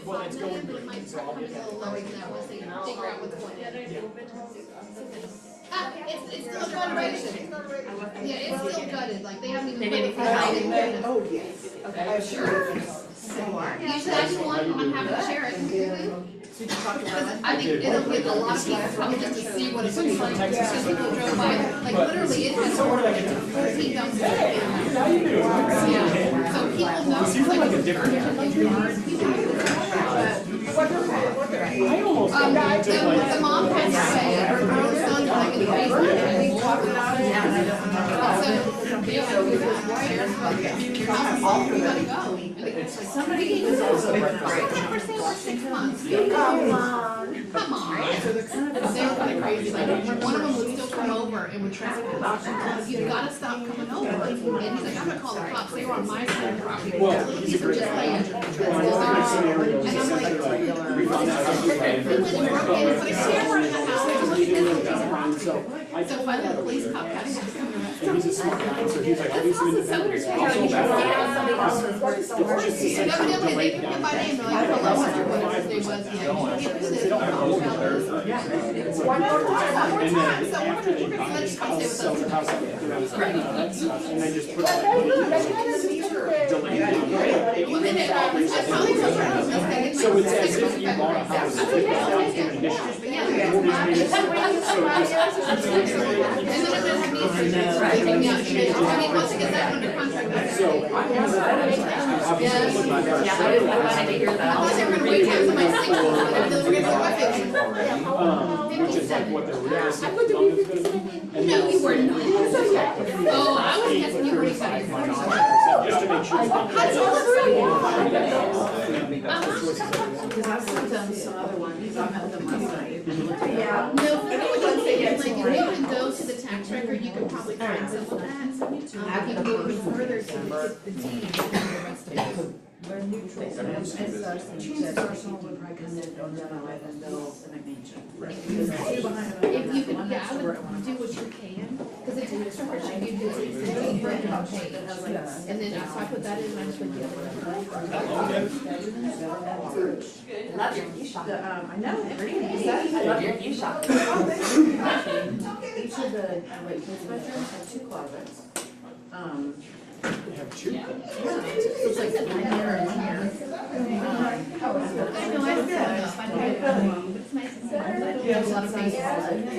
Well, it's going but it might start coming a little lower than that once they figure out what's going on. It's still a renovation. Yeah, it's still gutted, like they haven't even. Oh, yes. Okay. Sure. Usually I do one, I'm happy to share it. I think it'll get a lot of people coming just to see what it looks like, because people drove by, like literally it has 14 dumpsters. Yeah, so people know. It seems like a different. The mom passed away, her son like in the basement, and we walked it out. Somebody was also for sale for 6 months. Come on. They were kind of crazy. Like one of them would still come over and would trespass. You've got to stop coming over. And he's like, I'm gonna call the cops. They were on my side of the property. Well, he's a great guy. And I'm like, he went and broke in and put a camera in the house. So finally the police cop got him to come around. And he's a smart guy, so he's like, I'll do some independent. Evidently, they took him by name, they're like, hello, sir, what his name was, yeah. They don't have a whole other. And then after they buy his house, sell their house, and they just put like delay. So it's as if you bought a house with $50 in addition. So I have which is like what the realistic loan is going to be. No, you were not. Oh, I was guessing you were excited. Just to make sure. Because I've done some other ones, I've had them myself. Yeah. No, like if you even go to the tax record, you could probably find some of that. I can go even further to the T and the rest of it. Choose personal would probably come in on that and bills and a mansion. If you could, yeah, I would do what you can, because the tax record should give you and then, so I put that in, and I just put the other one. Love your new shop. I know, pretty. I love your new shop. Each of the bedrooms have 2 closets. They have two. It's like 1 here and 1 here. I know, I feel it. It's nice and simple. I have a lot of things. Thank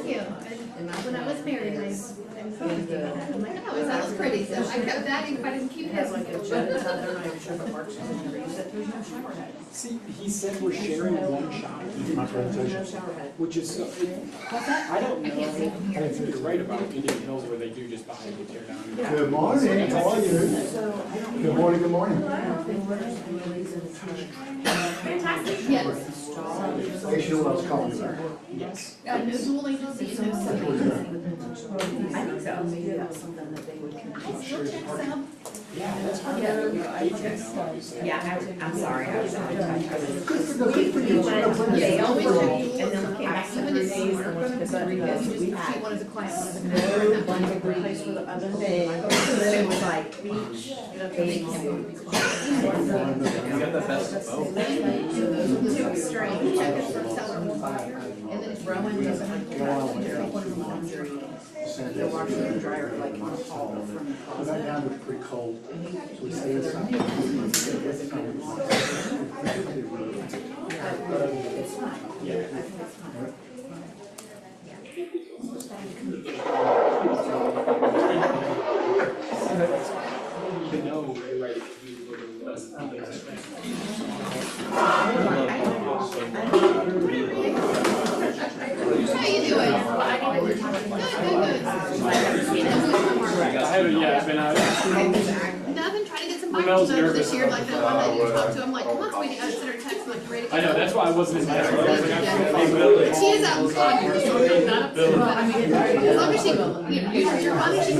you. And when I was married, I was I'm like, oh, that looks pretty, so I kept that, if I didn't keep It has this. like a jet, it's not, they're not even sure if it works. There's no shower head. See, he said we're sharing one shop, There's no shower head. which is, I don't know, I think you're right about Indian Hills where they do just buy and tear down. Good morning, how are you? So I don't. Good morning, good morning. I don't think there's any reason to. Fantastic. Yes. Make sure what I was calling you back. Yes. No dual agency, no I sub. think so. Maybe that's something that they would consider. Still check sub. Yeah, that's hard. Yeah, I'm sorry. I was on touch. They always check And then we came back even 3 if days. you just keep one as a client, one as a No customer. blanket place for the oven. It was like beach. You got the best of both. Two extremes, check it for seller or buyer, and then it's Rowan doesn't have to have laundry. The washer and dryer are like in the hall from the But that closet. down was pretty cold. So we say it's not. It's fine. Yeah. I think it's fine. You know, you're right. How you doing? Good, good, Yeah, I've been out. No, I've been trying to get some bikes Ramel's over nervous. this year, like that one that you talked to. I'm like, come on, sweetie, I sent her a text, I'm like, ready to go. I know, that's why I wasn't in there. I was like, I'm She is out in Concord, so not upset. As long as she, you know, uses your money, she's.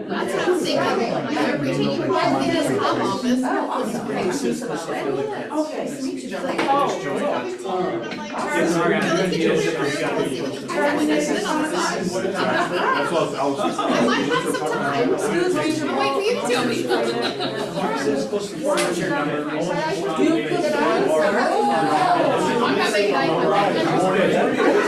I That's what I'm thinking, like, every team, you might be in his home office. Okay, sweet. She's like, Yes, we're gonna get it. when they sit on the side. That's what I was. I might have some time. Wait for you to tell me. I'm not making eye contact.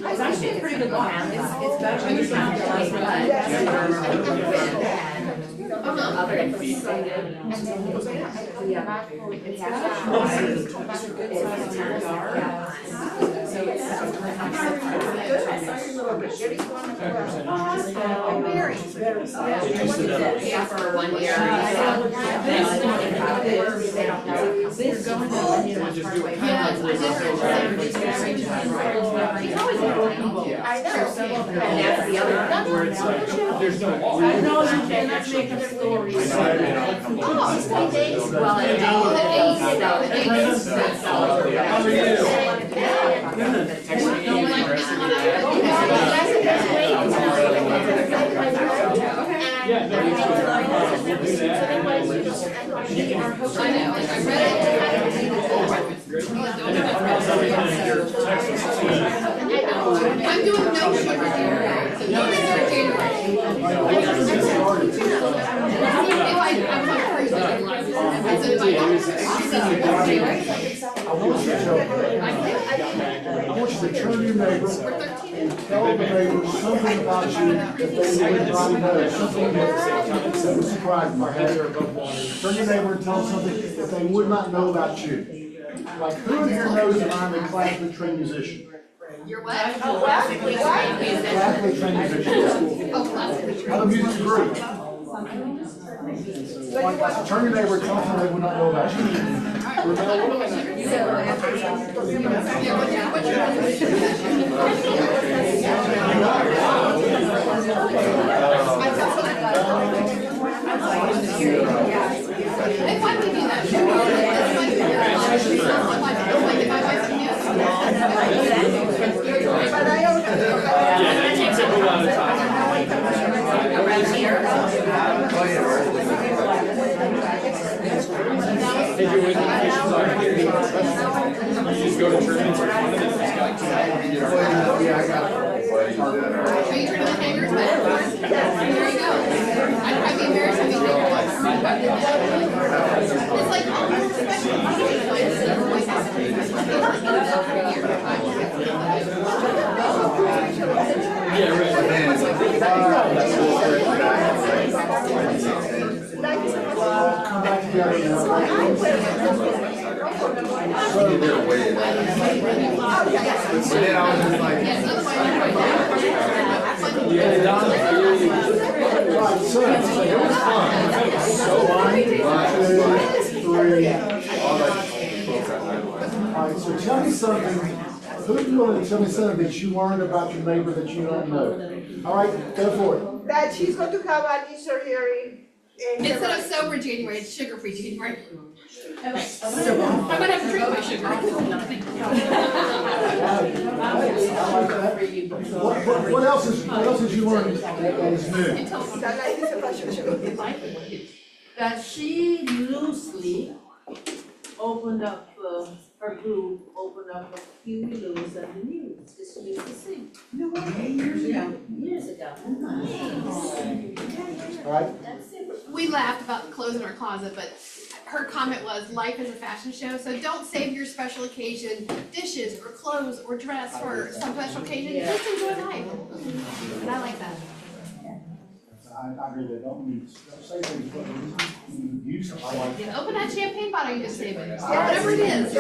It's actually a pretty good one. It's better than the sound like Very. Yeah, for 1 year. Yes, I did I know. And that's the other. Where it's like, there's no wall. I know you cannot make a story. Oh, Well, it Yeah, no, you should. We'll do that. And then we'll just- I know, like, I read it. I'm doing no sugar January, so no sugar January. If I'm on cruise, I can like, and so if I don't, I want you to, I want you to turn to your neighbor and tell the neighbor something about you that they would not know, something that would surprise them, okay? Turn to your neighbor and tell them something that they would not know about you. Like, who in here knows that I'm a classically trained musician? you're what? Classically trained musician. Oh, classically I have a music degree. Turn your neighbor and tell them something they would not know about you. If I could do that, sure. Yeah, that takes up a lot of time. Did you wait vacations on here? You just go to tournaments or one of them? Yeah, I got it. Are you turning the hangers back? There you go. I'd be embarrassed if you didn't want to. It's like all the special places in the White House. Yeah, right. Come back together now. Either way. But then I was just like. Yes, otherwise Yeah, Don, Right, so, it was fun. So, 1, 2, 3. All right, so tell me something, who's willing to tell me something that you learned about your neighbor that you don't know? All right, go for it. That she's going to have a knee surgery. instead of sober January, it's sugar-free January. I'm gonna have to drink my sugar. I like that. What else is you learned that is new? That she loosely opened up, her group opened up a few loos and the news, that she used to sing. No way. Years ago. All right, We laughed about clothes in our closet, but her comment was, life is a fashion show, so don't save your special occasion dishes or clothes or dress for some special occasion, just enjoy life. And I like that. I agree that, don't say things, but use them, I like it. Open that champagne bottle you just saved it, whatever it is.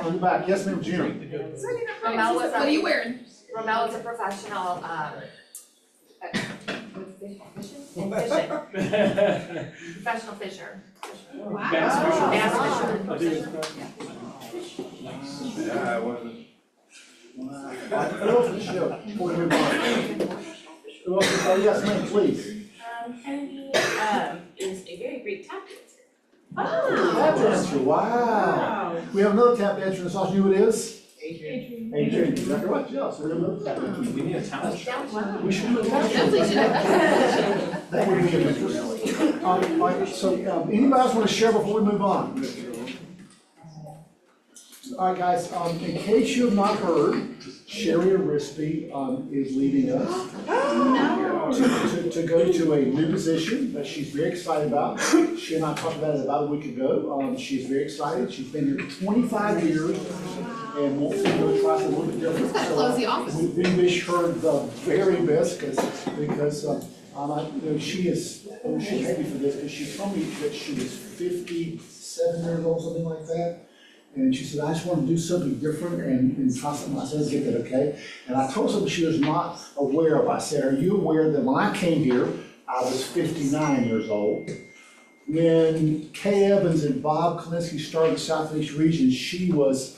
I'm back, yes, ma'am, Jim. Romel was What are you wearing? Romel is a professional, fishing. Professional fisher. Wow. Bass fisher. Bass fisher. Yeah, I wasn't. All right, fill the show before we move on. Yes, ma'am, please. Kennedy, is a very great tap dancer. Tap dancer, wow. We have another tap dancer in this audience. You know who it is? Adrian, exactly right, yeah, so we have another tap dancer. We need a talent show. We should do a tap show. Definitely should. That would be interesting. All right, so, anybody else want to share before we move on? All right, guys, in case you have not heard, Sherry Arispe, is leaving us. To go to a new position that she's very excited about. She and I talked about it about a week ago. She's very excited. She's been here 25 years and wants to go try something a little bit different. Let's close the office. We wish her the very best because she's happy for this because she told me that she was 57 years old, something like that. And she said, I just want to do something different and try something. I said, get that, okay? And I told her something she was not aware of. I said, are you aware that when I came here, I was 59 years old? When Kay Evans and Bob Kalinsky started the Southeast region, she was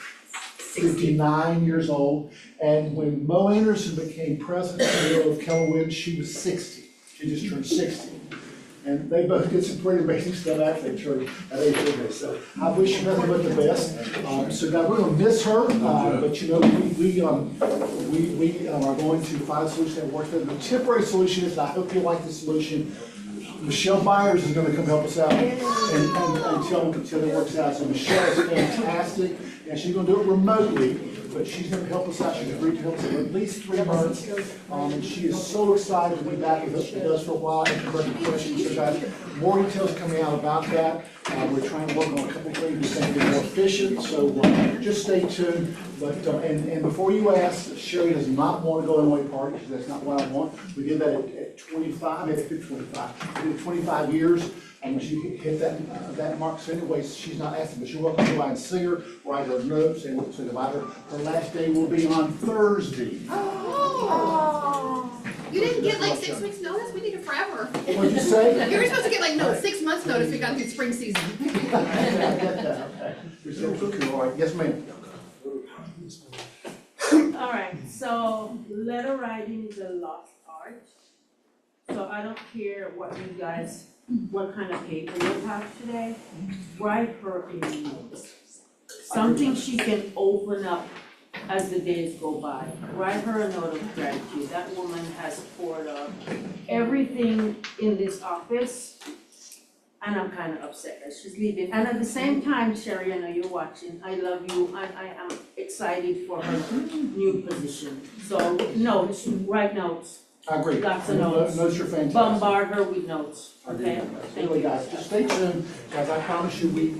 59 years old. And when Mo Anderson became president of Keller Williams, she was 60. She just turned 60. And they both did some pretty amazing stuff after they turned at age 50. So I wish you nothing but the best. So now we're going to miss her, but you know we are going to find a solution that works. The temporary solution is, I hope you like the solution. Michelle Byers is going to come help us out until it works out. So Michelle is fantastic, and she's going to do it remotely. But she's going to help us out. She's agreed to help us for at least 3 months. And she is so excited to be back with us for a while and to answer questions. So guys, more details coming out about that. We're trying to work on a couple of things to make it more efficient. So just stay tuned. But and before you ask, Sherry does not want to go away party because that's not what I want. We did that at 25, maybe 25. We did 25 years. And when she hit that mark, so anyways, she's not asking, but you're welcome to go by and see her, write her notes, and say about her. Her last day will be on Thursday. Oh. You didn't get like 6 weeks notice? We need it forever. What'd you say? You were supposed to get like 6 months notice. We got through spring season. Okay. You're so cool. All right. Yes, ma'am. All right, so letter writing is a lost art. So I don't care what you guys, what kind of paper you have today, write her a note. Something she can open up as the days go by. Write her a note of gratitude. That woman has poured out everything in this office, and I'm kind of upset that she's leaving. And at the same time, Sherry, I know you're watching, I love you, and I am excited for her new position. So notes, write notes. I agree. Lots of notes. Notes are fantastic. Bombard her with notes, okay? Anyway, guys, just stay tuned. Guys, I promise you, we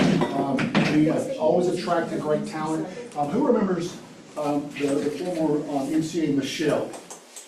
always attract a great talent. Who remembers the former MCA Michelle?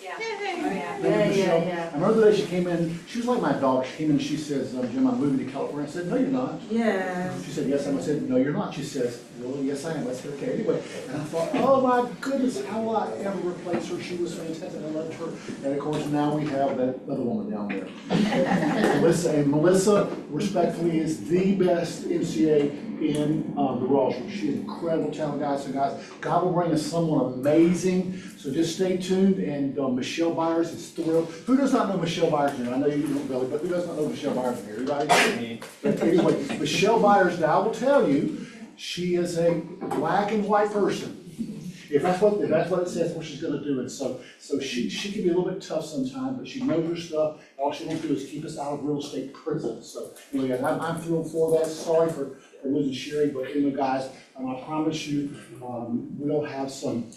Yeah. I remember the day she came in, she was like my dog. She came in and she says, Jim, I'm moving to California. I said, no, you're not. Yeah. She said, yes, I said, no, you're not. She says, well, yes, I am. I said, okay, anyway. And I thought, oh my goodness, how will I ever replace her? She was fantastic. I loved her. And of course, now we have that other woman down there. And Melissa, respectfully, is the best MCA in the Royal Street. She's an incredible talent, guys. So guys, God will bring us someone amazing. So just stay tuned. And Michelle Byers is thrilled. Who does not know Michelle Byers here? I know you don't really, but who does not know Michelle Byers here? Everybody? But anyway, Michelle Byers, now I will tell you, she is a black and white person. If that's what it says, what she's going to do. And so she can be a little bit tough sometimes, but she knows her stuff. All she wants to do is keep us out of real estate prison. So anyway, I'm thrilled for that. Sorry for losing Sherry, but anyway, guys, I promise you, we'll have some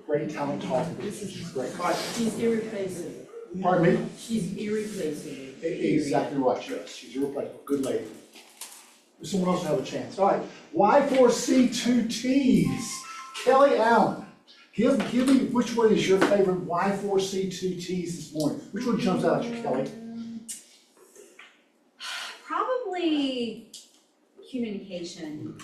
great talent talking. She's great. She's irreplaceable. Pardon me? She's irreplaceable. Exactly right, yes. She's irreplaceable. Good lady. Someone else will have a chance. All right, Y4C2Ts. Kelly Allen, give me, which one is your favorite Y4C2Ts this morning? Which one jumps out at you, Kelly? Probably communication.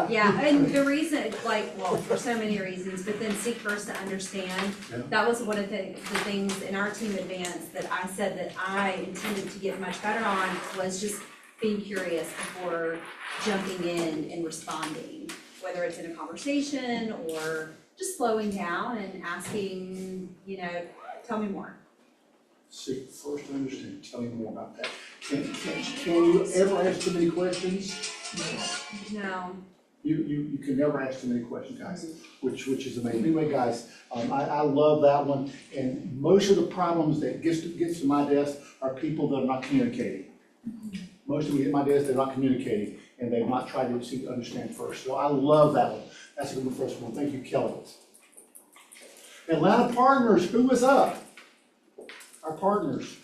Yeah, and the reason, well, for so many reasons, but then seek first to understand. Yeah. That was one of the things in our team advance that I said that I intended to get much better on, was just being curious before jumping in and responding, whether it's in a conversation or just slowing down and asking, tell me more. See, first understand, tell me more about that. Can you ever ask too many questions? No. You can never ask too many questions, guys, which is amazing. Anyway, guys, I love that one. And most of the problems that gets to my desk are people that are not communicating. Most of them get my desk, they're not communicating, and they've not tried to understand first. So I love that one. That's a good one, first one. Thank you, Kelly. Atlanta Partners, who is up? Our partners.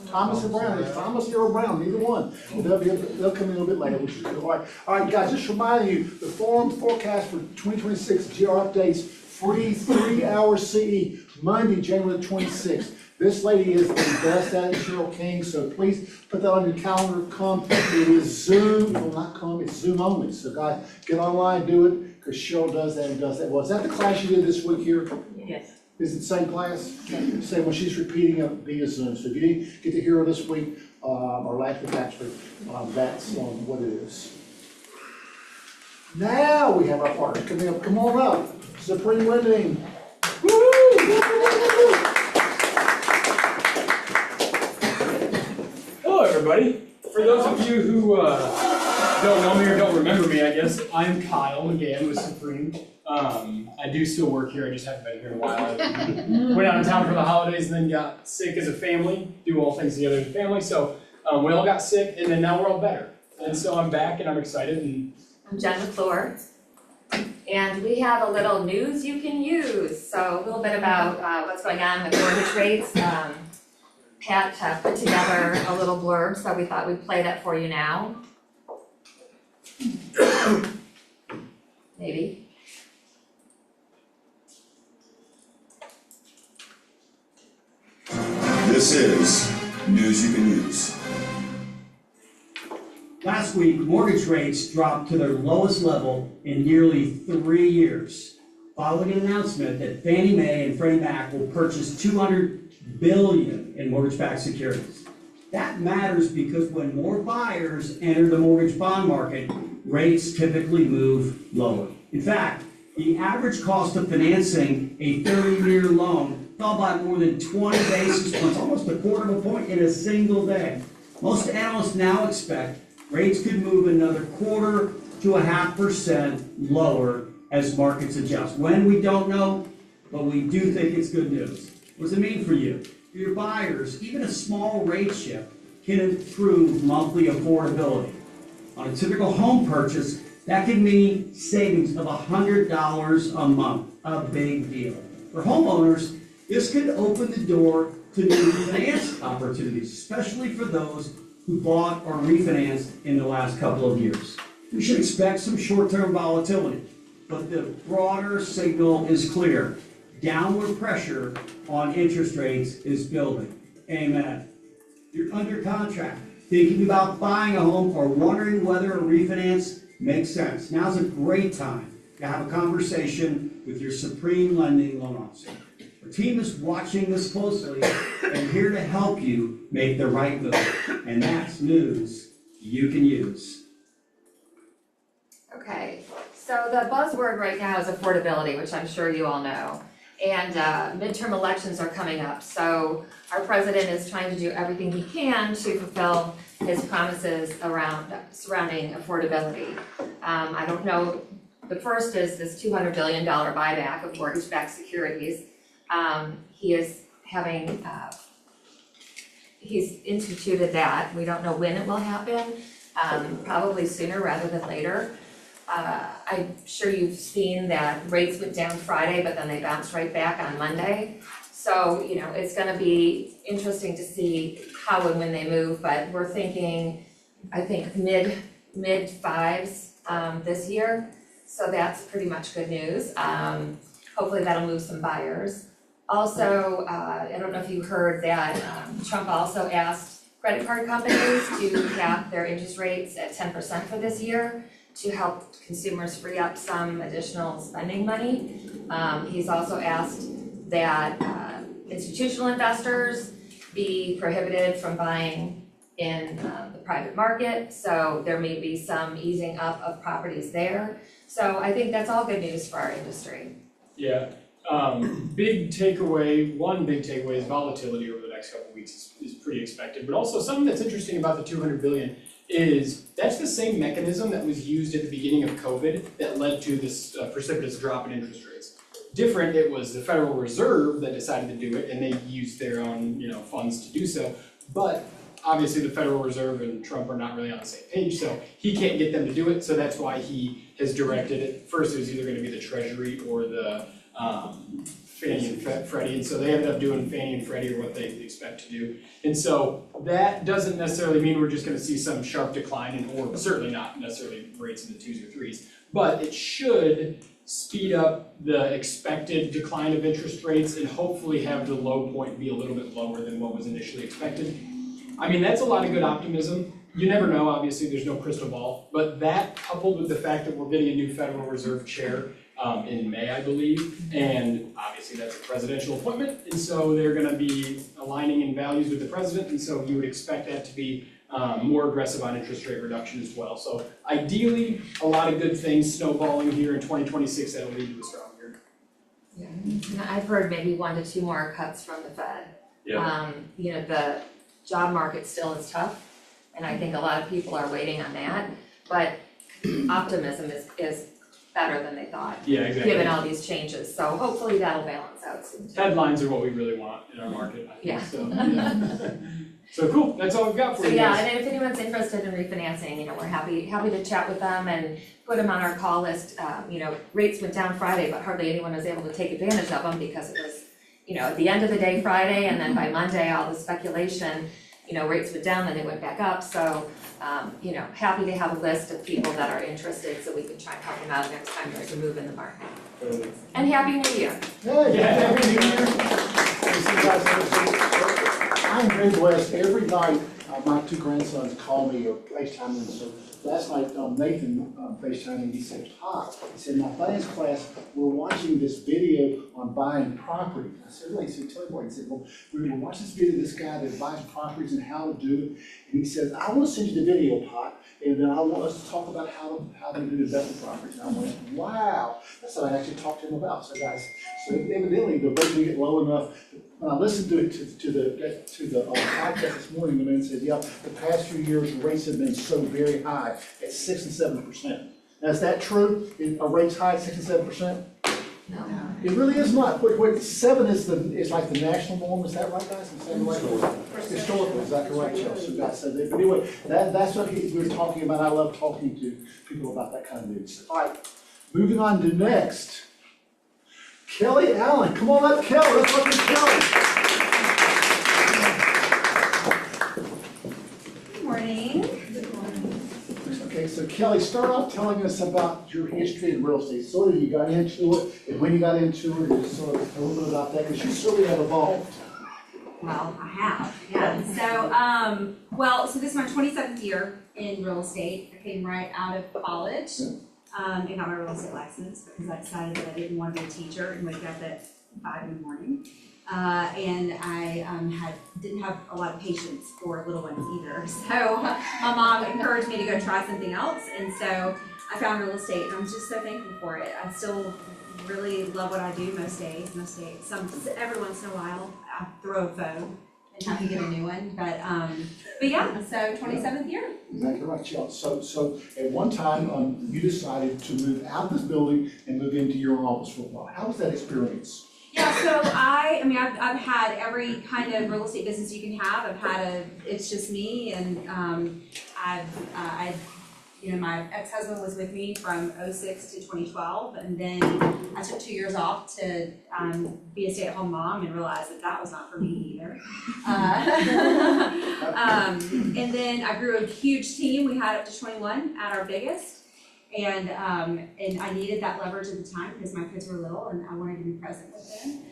Thomas and Brown, it's Thomas or Brown, neither one. They'll come in a little bit later, which is good. All right, guys, just reminding you, the forum forecast for 2026 GR updates, free 3-hour CE, Monday, January the 26th. This lady is the best at it, Cheryl King, so please put that on your calendar, come. It is Zoom, well, not come, it's Zoom only. So guys, get online, do it, because Cheryl does that and does that. Was that the class you did this week here? Yes. Is it the same class? Same, well, she's repeating it via Zoom, so if you didn't get to hear her this week, or last week actually, that's what it is. Now we have our partners coming up, come on up, Supreme Lending. Hello, everybody. For those of you who don't know me or don't remember me, I guess, I'm Kyle McGann with Supreme. I do still work here, I just haven't been here in a while. I went out of town for the holidays and then got sick as a family, do all things together as a family, so we all got sick and then now we're all better. And so I'm back and I'm excited and I'm Jen McClure, and we have a little news you can use. So a little bit about what's going on with mortgage rates. Pat put together a little blurb, so we thought we'd play that for you now. Maybe. This is news you can use. Last week, mortgage rates dropped to their lowest level in nearly 3 years, following an announcement that Fannie Mae and Freddie Mac will purchase $200 billion in mortgage-backed securities. That matters because when more buyers enter the mortgage bond market, rates typically move lower. In fact, the average cost of financing a 30-year loan fell by more than 20 basis points, almost a quarter of a point in a single day. Most analysts now expect rates could move another 0.25% lower as markets adjust. When, we don't know, but we do think it's good news. What does it mean for you? For your buyers, even a small rate shift can improve monthly affordability. On a typical home purchase, that could mean savings of $100 a month, a big deal. For homeowners, this could open the door to new finance opportunities, especially for those who bought or refinanced in the last couple of years. We should expect some short-term volatility, but the broader signal is clear. Downward pressure on interest rates is building. Amen. You're under contract, thinking about buying a home or wondering whether a refinance makes sense. Now's a great time to have a conversation with your Supreme Lending loan officer. Our team is watching this closely and here to help you make the right move. And that's news you can use. Okay, so the buzzword right now is affordability, which I'm sure you all know. And midterm elections are coming up, so our president is trying to do everything he can to fulfill his promises surrounding affordability. I don't know, the first is this $200 billion buyback of mortgage-backed securities. He is having, he's instituted that. We don't know when it will happen, probably sooner rather than later. I'm sure you've seen that rates went down Friday, but then they bounced right back on Monday. So, you know, it's gonna be interesting to see how and when they move, but we're thinking, I think mid fives this year. So that's pretty much good news. Hopefully that'll move some buyers. Also, I don't know if you heard that Trump also asked credit card companies to cap their interest rates at 10% for this year to help consumers free up some additional spending money. He's also asked that institutional investors be prohibited from buying in the private market, so there may be some easing up of properties there. So I think that's all good news for our industry. yeah, Big takeaway, one big takeaway is volatility over the next couple of weeks is pretty expected. But also something that's interesting about the 200 billion is that's the same mechanism that was used at the beginning of COVID that led to this precipitous drop in interest rates. Different, it was the Federal Reserve that decided to do it, and they used their own, funds to do so. But obviously the Federal Reserve and Trump are not really on the same page, so he can't get them to do it, so that's why he has directed it. First, it was either gonna be the Treasury or the Fannie and Freddie, and so they ended up doing Fannie and Freddie or what they expect to do. And so that doesn't necessarily mean we're just gonna see some sharp decline or certainly not necessarily rates in the 2s or 3s, but it should speed up the expected decline of interest rates and hopefully have the low point be a little bit lower than what was initially expected. I mean, that's a lot of good optimism. You never know, obviously, there's no crystal ball, but that coupled with the fact that we're getting a new Federal Reserve chair in May, I believe, and obviously that's a presidential appointment, and so they're gonna be aligning in values with the president, and so you would expect that to be more aggressive on interest rate reduction as well. So ideally, a lot of good things snowballing here in 2026 that'll lead to a strong year. Yeah, and I've heard maybe 1 to 2 more cuts from the Fed. The job market still is tough, and I think a lot of people are waiting on that, but optimism is better than they thought. Yeah, exactly. Given all these changes, so hopefully that'll balance out soon. Headlines are what we really want in our market, I think, Yeah. so, So cool, that's all we've got for So you yeah, guys. and if anyone's interested in refinancing, we're happy to chat with them and put them on our call list. Rates went down Friday, but hardly anyone was able to take advantage of them because it was, at the end of the day Friday, and then by Monday, all the speculation, rates went down, then they went back up. So, happy to have a list of people that are interested so we can try and help them out next time there's a move in the market. Totally. And Happy New Year. Hey, Yeah, Happy Happy New New Year. I'm very blessed. Every night, my 2 grandsons call me or FaceTime me. So last night, Nathan FaceTimed me and he said, "Hi." He said, "In my finance class, we're watching this video on buying property." I said, "Really?" He said, "Tell me what." He said, "Well, we were watching this video of this guy that buys properties and how to do it." And he says, "I want to send you the video, Pot, and then I want us to talk about how they do investment properties." And I went, "Wow." That's what I actually talked to him about. So guys, evidently the rates will get low enough. When I listened to it to the podcast this morning, the man said, "Yeah, the past few years rates have been so very high at 6 and 7%." Now, is that true? Are rates high at 6 and 7%? No. It really is not. What 7 is like the national norm. Is that right, guys? Is that right? Historical, is that correct, Chelsea? But anyway, that's what we were talking about. I love talking to people about that kind of news. All right, moving on to next. Kelly Allen, come on up, Kelly. Let's welcome Kelly. Good morning. Okay, so Kelly, start off telling us about your history in real estate. Sort of you got into it, and when you got into it, and sort of a little bit about that, because you certainly have evolved. Well, I have, yeah. So this is my 27th year in real estate. I came right out of college. And got my real estate license because I decided that I didn't want to be a teacher and wake up at 5 in the morning. And I didn't have a lot of patience for little ones either. So my mom encouraged me to go try something else. And so I found real estate and I'm just so thankful for it. I still really love what I do most days. Every once in a while I throw a phone and have to get a new one. But yeah, so 27th year. Exactly right, Chelsea. So at one time, you decided to move out of this building and move into your own office for a while. How was that experience? Yeah, so I've had every kind of real estate business you can have. I've had It's Just Me, and my ex-husband was with me from 2006 to 2012, and then I took 2 years off to be a stay-at-home mom and realized that was not for me either. And then I grew a huge team. We had up to 21 at our biggest. And I needed that leverage at the time because my kids were little and I wanted to be present with them.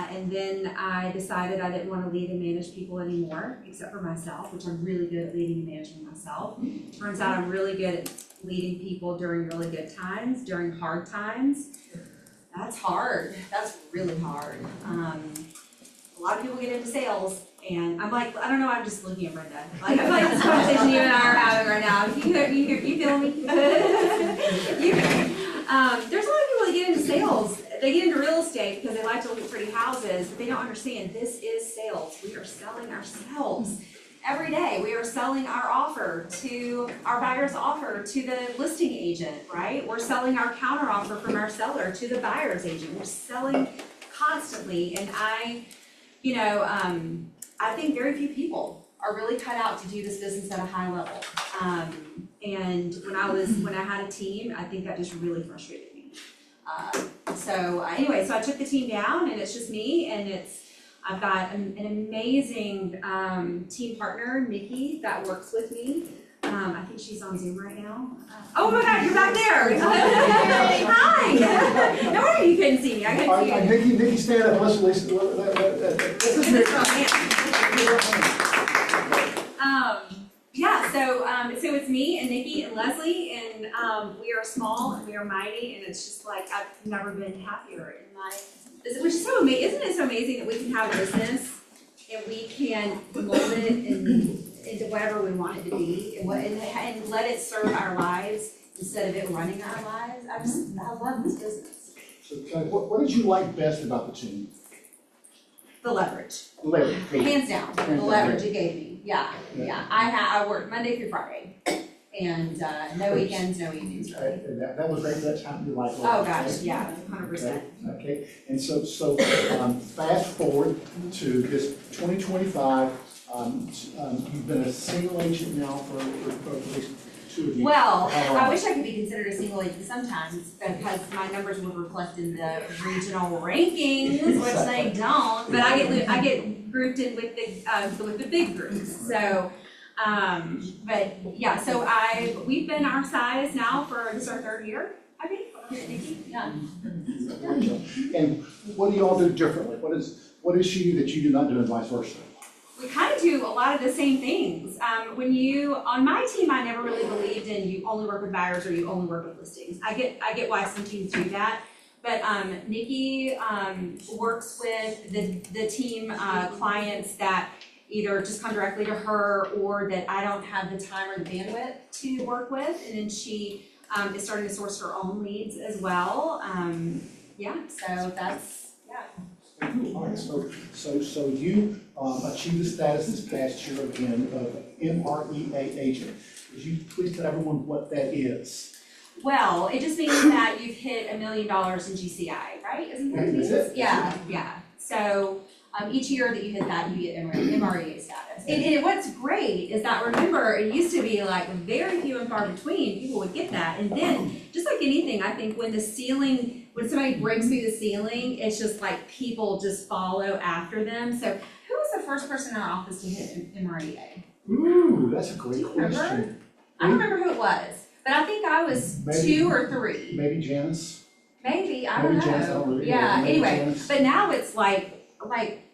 And then I decided I didn't want to lead and manage people anymore, except for myself, which I'm really good at leading and managing myself. Turns out I'm really good at leading people during really good times, during hard times. That's hard. That's really hard. A lot of people get into sales. And I'm like, I don't know, I'm just looking at Brenda. Like, I feel like this conversation you and I are having right now. You feel me? There's a lot of people that get into sales they get into real estate because they like to look at pretty houses, but they don't understand this is sales. We are selling ourselves. Every day, we are selling our offer to our buyer's offer to the listing agent, right? We're selling our counter offer from our seller to the buyer's agent. We're selling constantly, and I think very few people are really cut out to do this business at a high level. And when I had a team, I think that just really frustrated me. Anyway, so I took the team down, and it's just me, and I've got an amazing team partner, Nikki, that works with me. I think she's on Zoom right now. Oh my God, you're back there. Hi. No wonder you couldn't see me. I couldn't see you. Nikki, stand up. Let's listen. This is Nikki. So it's me and Nikki and Leslie, and we are small and we are mighty, and it's just like I've never been happier in my. Which is so amazing. Isn't it so amazing that we can have a business and we can mold it into whatever we want it to be and let it serve our lives instead of it running our lives? I love this business. So, Kelly, what did you like best about the team? The leverage. Leverage. Hands down, the leverage it gave me. Yeah. I worked Monday through Friday. And no weekends, no evenings, really. That was right, that's how you like it. Oh, gosh, yeah, 100%. Okay, and so fast forward to this 2025, you've been a single agent now for at least 2 of you. Well, I wish I could be considered a single agent sometimes because my numbers would reflect in the regional rankings, which they don't. But I get grouped in with the big groups. So. But yeah, so we've been our size now for this is our 3rd year, I think. Nikki? Yeah. And what do y'all do differently? What is she that you do not do and vice versa? We kind of do a lot of the same things. On my team, I never really believed in you only work with buyers or you only work with listings. I get why some teams do that. But Nikki works with the team clients that either just come directly to her or that I don't have the time or the bandwidth to work with. And then she is starting to source her own leads as well. So that's, All right, so you achieved the status this past year again of MREA agent. Would you please tell everyone what that is? Well, it just means that you've hit $1 million in GCI, right? Isn't that what it means? Yeah. So each year that you hit that, you get MREA status. And what's great is that, remember, it used to be like very few and far between people would get that. And then, just like anything, I think when somebody breaks through the ceiling, it's just like people just follow after them. So who was the first person in our office to hit MREA? Ooh, that's a great question. I don't remember who it was, but I think I was 2 or 3. Maybe Janice? Maybe, I don't know. Janice, I don't really know. Yeah, Maybe anyway, Janice. but now it's like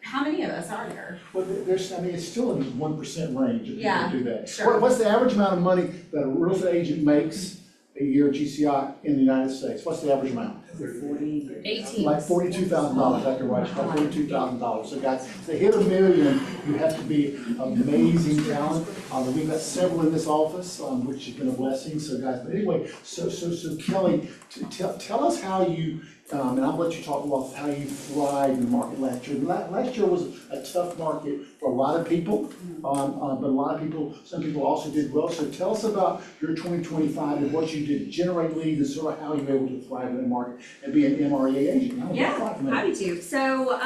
how many of us are there? Well, it's still in the 1% range if people do that. Sure. What's the average amount of money that a real estate agent makes a year GCI in the United States? What's the average amount? 18. Like $42,000, that's right, it's about $42,000. So guys, to hit $1 million, you have to be amazing talent. We've got several in this office, which has been a blessing, so guys, but anyway, so Kelly, tell us how you, and I'll let you talk about how you thrived in the market last year. Last year was a tough market for a lot of people, but a lot of people, some people also did well. So tell us about your 2025 and what you did to generate leads and sort of how you were able to thrive in the market and be an MREA agent. Happy to. So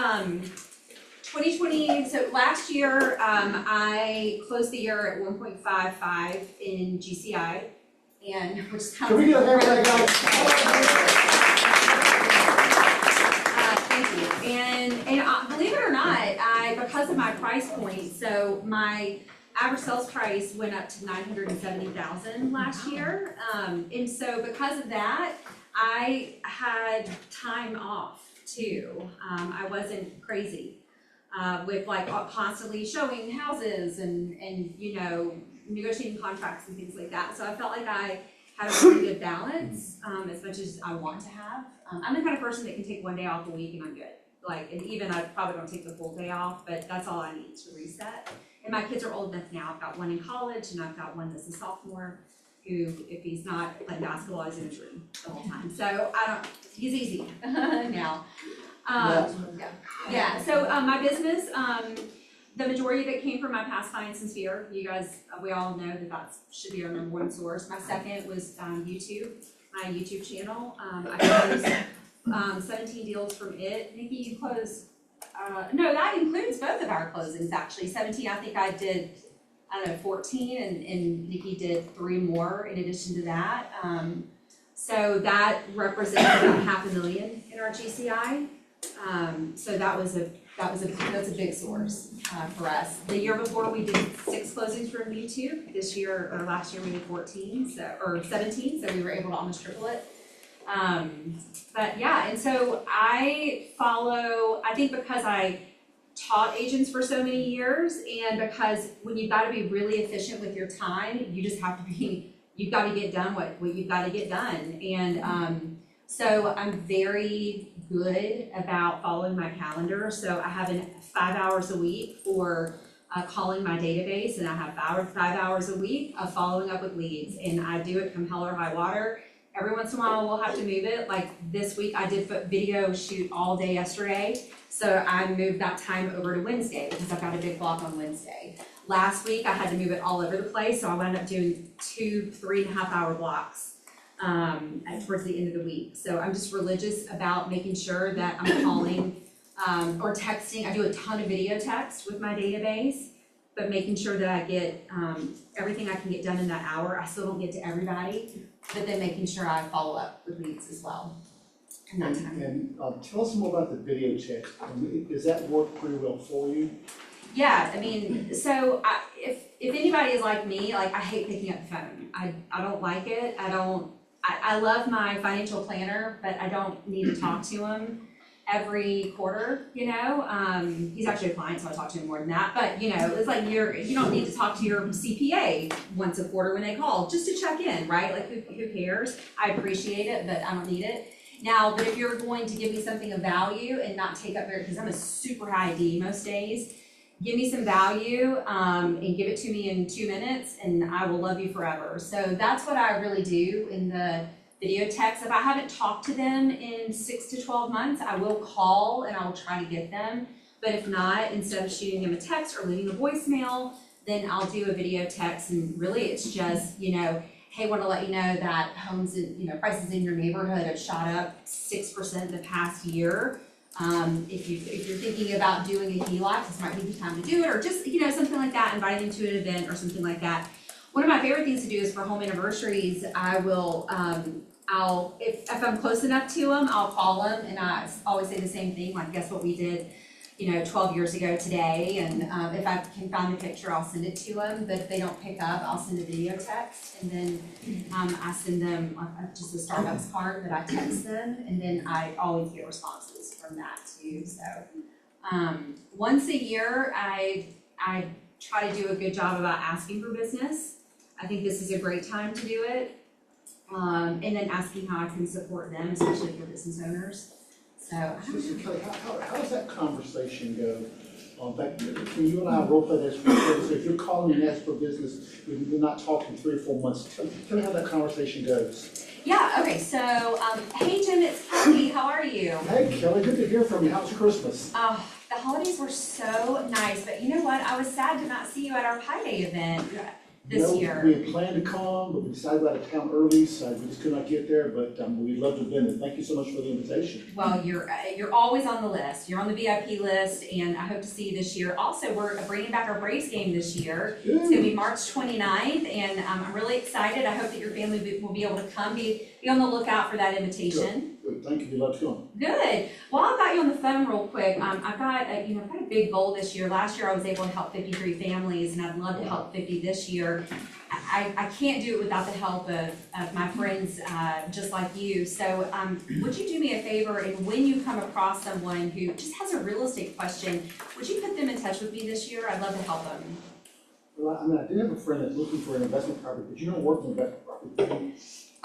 2020, so last year, I closed the year at 1.55 in GCI, and which is kind of. Can we get a hand for that, guys? Thank you. And believe it or not, because of my price point, so my average sales price went up to $970,000 last year. And so because of that, I had time off too. I wasn't crazy with like constantly showing houses and negotiating contracts and things like that. So I felt like I had a really good balance, as much as I want to have. I'm the kind of person that can take one day off a week and I'm good. And even I probably don't take the full day off, but that's all I need to reset. And my kids are old enough now. I've got one in college and I've got one that's a sophomore. who, if he's not playing basketball, he's in his room the whole time. So he's easy now. Yeah, so my business, the majority of it came from my past Science and Sphere. You guys, we all know that should be our number one source. My second was YouTube, my YouTube channel. I closed 17 deals from it. Nikki, you closed, no, that includes both of our closings actually. 17, I think I did, 14, and Nikki did 3 more in addition to that. So that represents about $500,000 in our GCI. So that's a big source for us. The year before we did 6 closings from YouTube. This year or last year we did 14, or 17, so we were able to almost triple it. But yeah, and so I think because I taught agents for so many years, and because when you've got to be really efficient with your time, you just have to be, you've got to get done what you've got to get done. And so I'm very good about following my calendar. So I have 5 hours a week for calling my database, and I have 5 hours a week of following up with leads, and I do it come hell or high water. Every once in a while, we'll have to move it. Like this week, I did video shoot all day yesterday, so I moved that time over to Wednesday because I've got a big block on Wednesday. Last week, I had to move it all over the place, so I wound up doing 2 3.5 hour blocks towards the end of the week. So I'm just religious about making sure that I'm calling or texting. I do a ton of video text with my database, but making sure that I get everything I can get done in that hour. I still don't get to everybody, but then making sure I follow up with leads as well in that time. And tell us more about the video chat. Does that work pretty well for you? Yeah, I mean, so if anybody is like me, like I hate picking up the phone. I don't like it. I love my financial planner, but I don't need to talk to him every quarter, you know. He's actually a client, so I talk to him more than that. But you know, it's like you don't need to talk to your CPA once a quarter when they call, just to check in, right? Like who cares? I appreciate it, but I don't need it. Now, but if you're going to give me something of value and not take up because I'm a super high D most days, give me some value and give it to me in 2 minutes, and I will love you forever. So that's what I really do in the video text. If I haven't talked to them in 6 to 12 months, I will call and I will try to get them. But if not, instead of shooting them a text or leaving a voicemail, then I'll do a video text. And really it's just, you know, hey, want to let you know that homes, prices in your neighborhood have shot up 6% in the past year. If you're thinking about doing a HELOC, this might be the time to do it, or just, something like that, inviting them to an event or something like that. One of my favorite things to do is for home anniversaries, I will, if I'm close enough to them, I'll call them, and I always say the same thing, like, guess what we did, 12 years ago today, and if I can find a picture, I'll send it to them, but if they don't pick up, I'll send a video text, and then I send them just a Starbucks card that I text them, and then I always get responses from that too. So once a year, I try to do a good job about asking for business. I think this is a great time to do it, and then asking how I can support them, especially for business owners. So, Sister Kelly, how does that conversation go? Can you and I roll play this? So if you're calling and asking for business, we're not talking 3 or 4 months. Tell me how that conversation goes. Yeah, okay, so, hey Jim, it's Kelly, how are you? Hey Kelly, good to hear from you. How was Christmas? Oh, the holidays were so nice, but you know what? I was sad to not see you at our Pi Day event this year. We had planned to come, but we decided to go out of town early, so we just could not get there, but we'd love to have been there. Thank you so much for the invitation. Well, you're always on the list. You're on the VIP list, and I hope to see you this year. Also, we're bringing back our Braves game this year. Good. It's gonna be March 29th, and I'm really excited. I hope that your family will be able to come. Be on the lookout for that invitation. Good. Thank you. We'd love to come. Good. Well, I've got you on the phone real quick. I've got a big goal this year. Last year I was able to help 53 families, and I'd love to help 50 this year. I can't do it without the help of my friends just like you. So would you do me a favor, and when you come across someone who just has a real estate question, would you put them in touch with me this year? I'd love to help them. Well, I did have a friend that's looking for an investment property, but you don't work in investment property.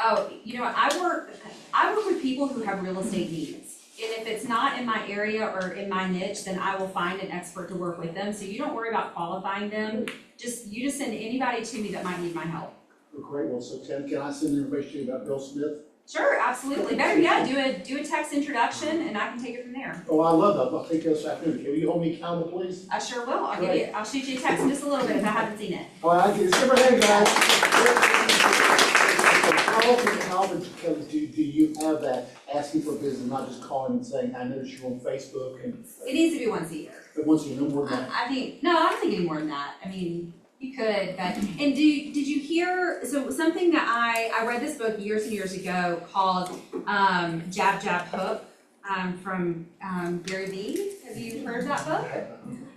Oh, I work with people who have real estate needs. And if it's not in my area or in my niche, then I will find an expert to work with them. So you don't worry about qualifying them. You just send anybody to me that might need my help. Great, well, so Ken, can I send information to you about Bill Smith? Sure, absolutely. Better yet, do a text introduction and I can take it from there. Oh, I love that, I'll take this afternoon, can you hold me accountable, please? I sure will. I'll shoot you a text in just a little bit if I haven't seen it. All right, it's different thing, guys. How often, Kelly, do you have that, asking for business, not just calling and saying, I noticed you're on Facebook and, It needs to be once a year. but once you know more than that? I don't think any more than that. I mean, you could, but, and did you hear, so something that I read this book years and years ago called, Jab, Jab, Hook, from, Gary Vee. Have you heard of that book?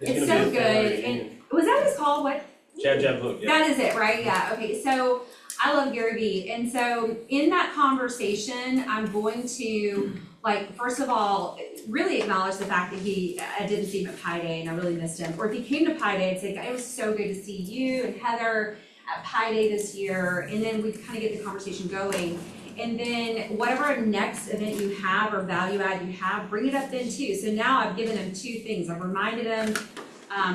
It's so good, and, was that what it's called? What? Jab, jab, hook, yeah. That is it, right? Yeah, okay, so I love Gary Vee, and so in that conversation, I'm going to, like, first of all, really acknowledge the fact that I didn't see him at Pi Day and I really missed him. Or if he came to Pi Day, I'd say, it was so good to see you and Heather at Pi Day this year, and then we kind of get the conversation going. And then whatever next event you have or value add you have, bring it up then too. So now I've given him two things. I've reminded him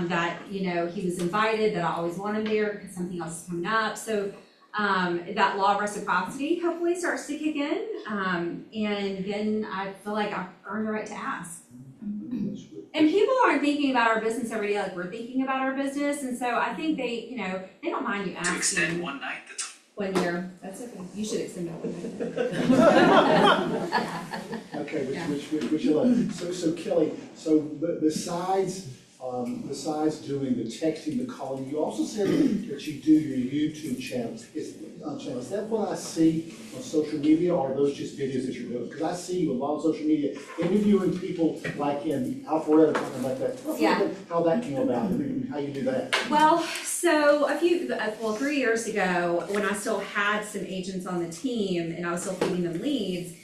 that, he was invited, that I always want him there because something else is coming up. So that law of reciprocity hopefully starts to kick in. And then I feel like I've earned the right to ask. And people aren't thinking about our business every day like we're thinking about our business. And so I think they don't mind you asking. To extend one night, 1 year, that's okay. You should extend that 1 night. Okay, which you love. So Kelly, so besides doing the texting, the calling, you also said that you do your YouTube channel. Is that what I see on social media, or are those just videos that you're doing? Because I see you a lot on social media interviewing people like in Alpharetta, something like that. Tell us a little bit how that came about and how you do that. Well, so 3 years ago, when I still had some agents on the team and I was still feeding them leads,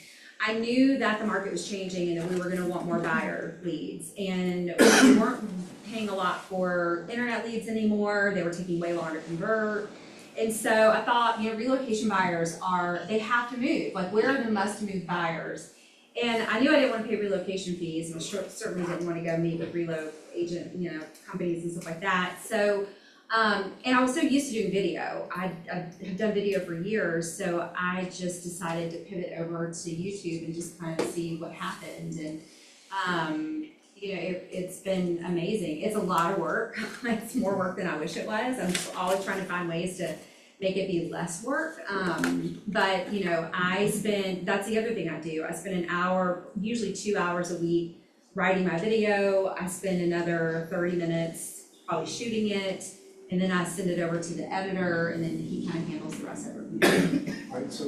I knew that the market was changing and that we were gonna want more buyer leads. And we weren't paying a lot for internet leads anymore. They were taking way longer to convert. And so I thought, relocation buyers they have to move. Like, where are the must-move buyers? And I knew I didn't want to pay relocation fees, and certainly didn't want to go meet with relo agent, companies and stuff like that. So, and I was so used to doing video. I have done video for years, so I just decided to pivot over to YouTube and just kind of see what happened. And it's been amazing. It's a lot of work. It's more work than I wish it was. I'm always trying to find ways to make it be less work. But that's the other thing I do. I spend an hour, usually 2 hours a week writing my video. I spend another 30 minutes probably shooting it. And then I send it over to the editor, and then he kind of handles the rest of it. All right, so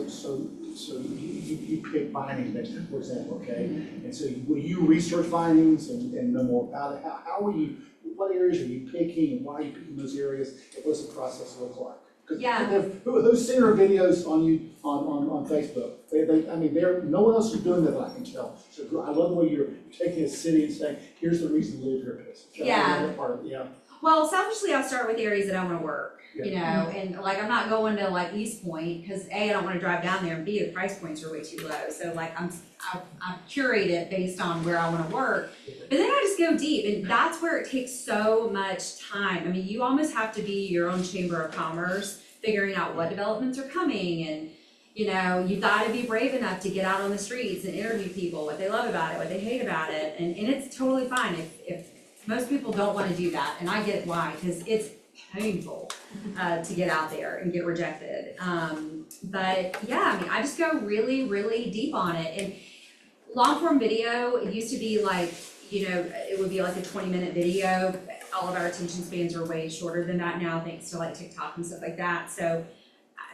you pick findings, for example, okay? And so will you research findings and know more about it? How are you, what areas are you picking, and why are you picking those areas? What's the process look like? Those senior videos on Facebook, no one else is doing that I can tell. So I love the way you're taking a city and saying, here's the reason to live here. Well, selfishly, I'll start with areas that I want to work, and I'm not going to East Point because A, I don't want to drive down there, and B, the price points are way too low. So I curate it based on where I want to work, but then I just go deep, and that's where it takes so much time. I mean, you almost have to be your own chamber of commerce, figuring out what developments are coming, and you've got to be brave enough to get out on the streets and interview people, what they love about it, what they hate about it, and it's totally fine if most people don't want to do that, and I get why, because it's painful to get out there and get rejected. But yeah, I just go really, really deep on it. And long form video, it used to be it would be like a 20-minute video. All of our attention spans are way shorter than that now, thanks to TikTok and stuff like that. So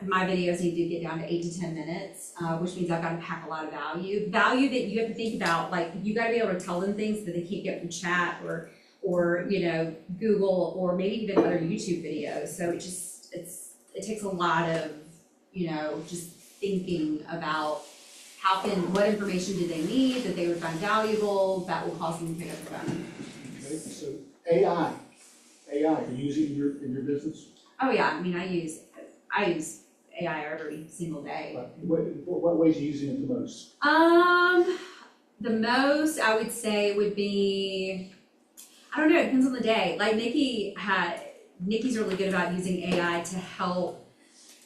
my videos need to get down to 8 to 10 minutes, which means I've got to pack a lot of value that you have to think about. You got to be able to tell them things that they can't get from chat or Google, or maybe even other YouTube videos. So it takes a lot of, just thinking about what information do they need that they would find valuable that will cause them to pick up the phone. Okay, so AI, are you using it in your business? Oh yeah, I use AI every single day. What ways are you using it the most? The most I would say would be, I don't know, it depends on the day. Nikki's really good about using AI to help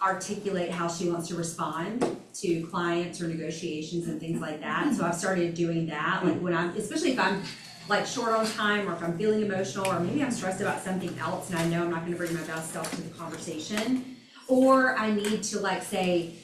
articulate how she wants to respond to clients or negotiations and things like that. So I've started doing that, like when especially if I'm like short on time, or if I'm feeling emotional, or maybe I'm stressed about something else and I know I'm not gonna bring my best self to the conversation. Or I need to like say,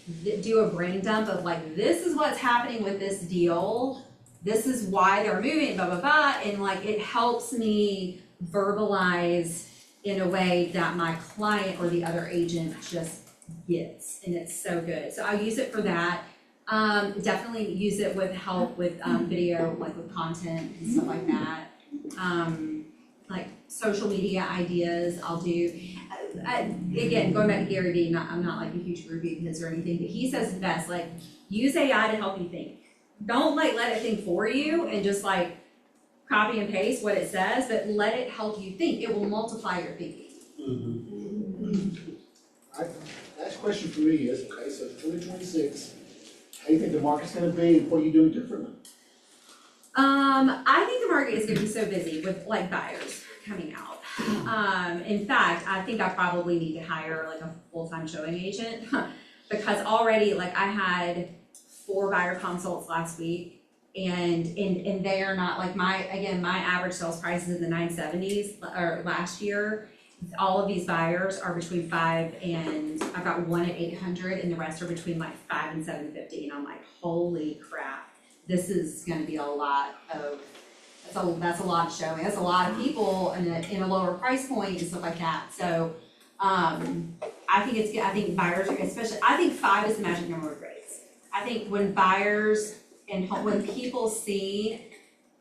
do a brain dump of like, this is what's happening with this deal. This is why they're moving, blah, blah, blah. And like, it helps me verbalize in a way that my client or the other agent just gets. And it's so good. So I use it for that. Definitely use it with help with video, like with content and stuff like that. Like social media ideas I'll do. Again, going back to Gary Vee, I'm not like a huge groupie of his or anything, but he says the best, like, use AI to help you think. Don't like let it think for you and just like copy and paste what it says, but let it help you think. It will multiply your thinking. Last question for me is, okay, so 2026, how do you think the market's gonna be, and what are you doing differently? I think the market is gonna be so busy with like buyers coming out. In fact, I think I probably need to hire like a full-time showing agent because already like I had 4 buyer consults last week and they are not like my average sales price is in the 970s or last year. All of these buyers are between 5 and I've got one at 800 and the rest are between like 5 and 750 and I'm like, holy crap, this is gonna be a lot of that's a lot of showing. That's a lot of people in a lower price point and stuff like that. So I think buyers are especially. I think 5 is the magic number of rates. I think when buyers and when people see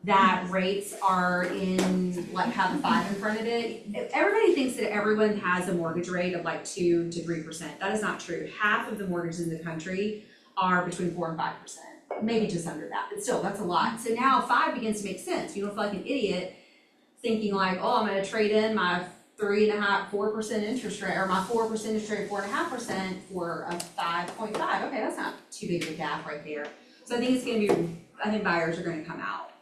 that rates are in like have a 5 in front of it, everybody thinks that everyone has a mortgage rate of like 2 to 3%. That is not true. Half of the mortgages in the country are between 4 and 5%. Maybe just under that, but still, that's a lot. So now 5 begins to make sense. You don't feel like an idiot thinking like, oh, I'm gonna trade in my 3.5-4% interest rate, or my 4% interest rate, 4.5% for a 5.5. Okay, that's not too big of a gap right there. So I think it's gonna be, I think buyers are gonna come out.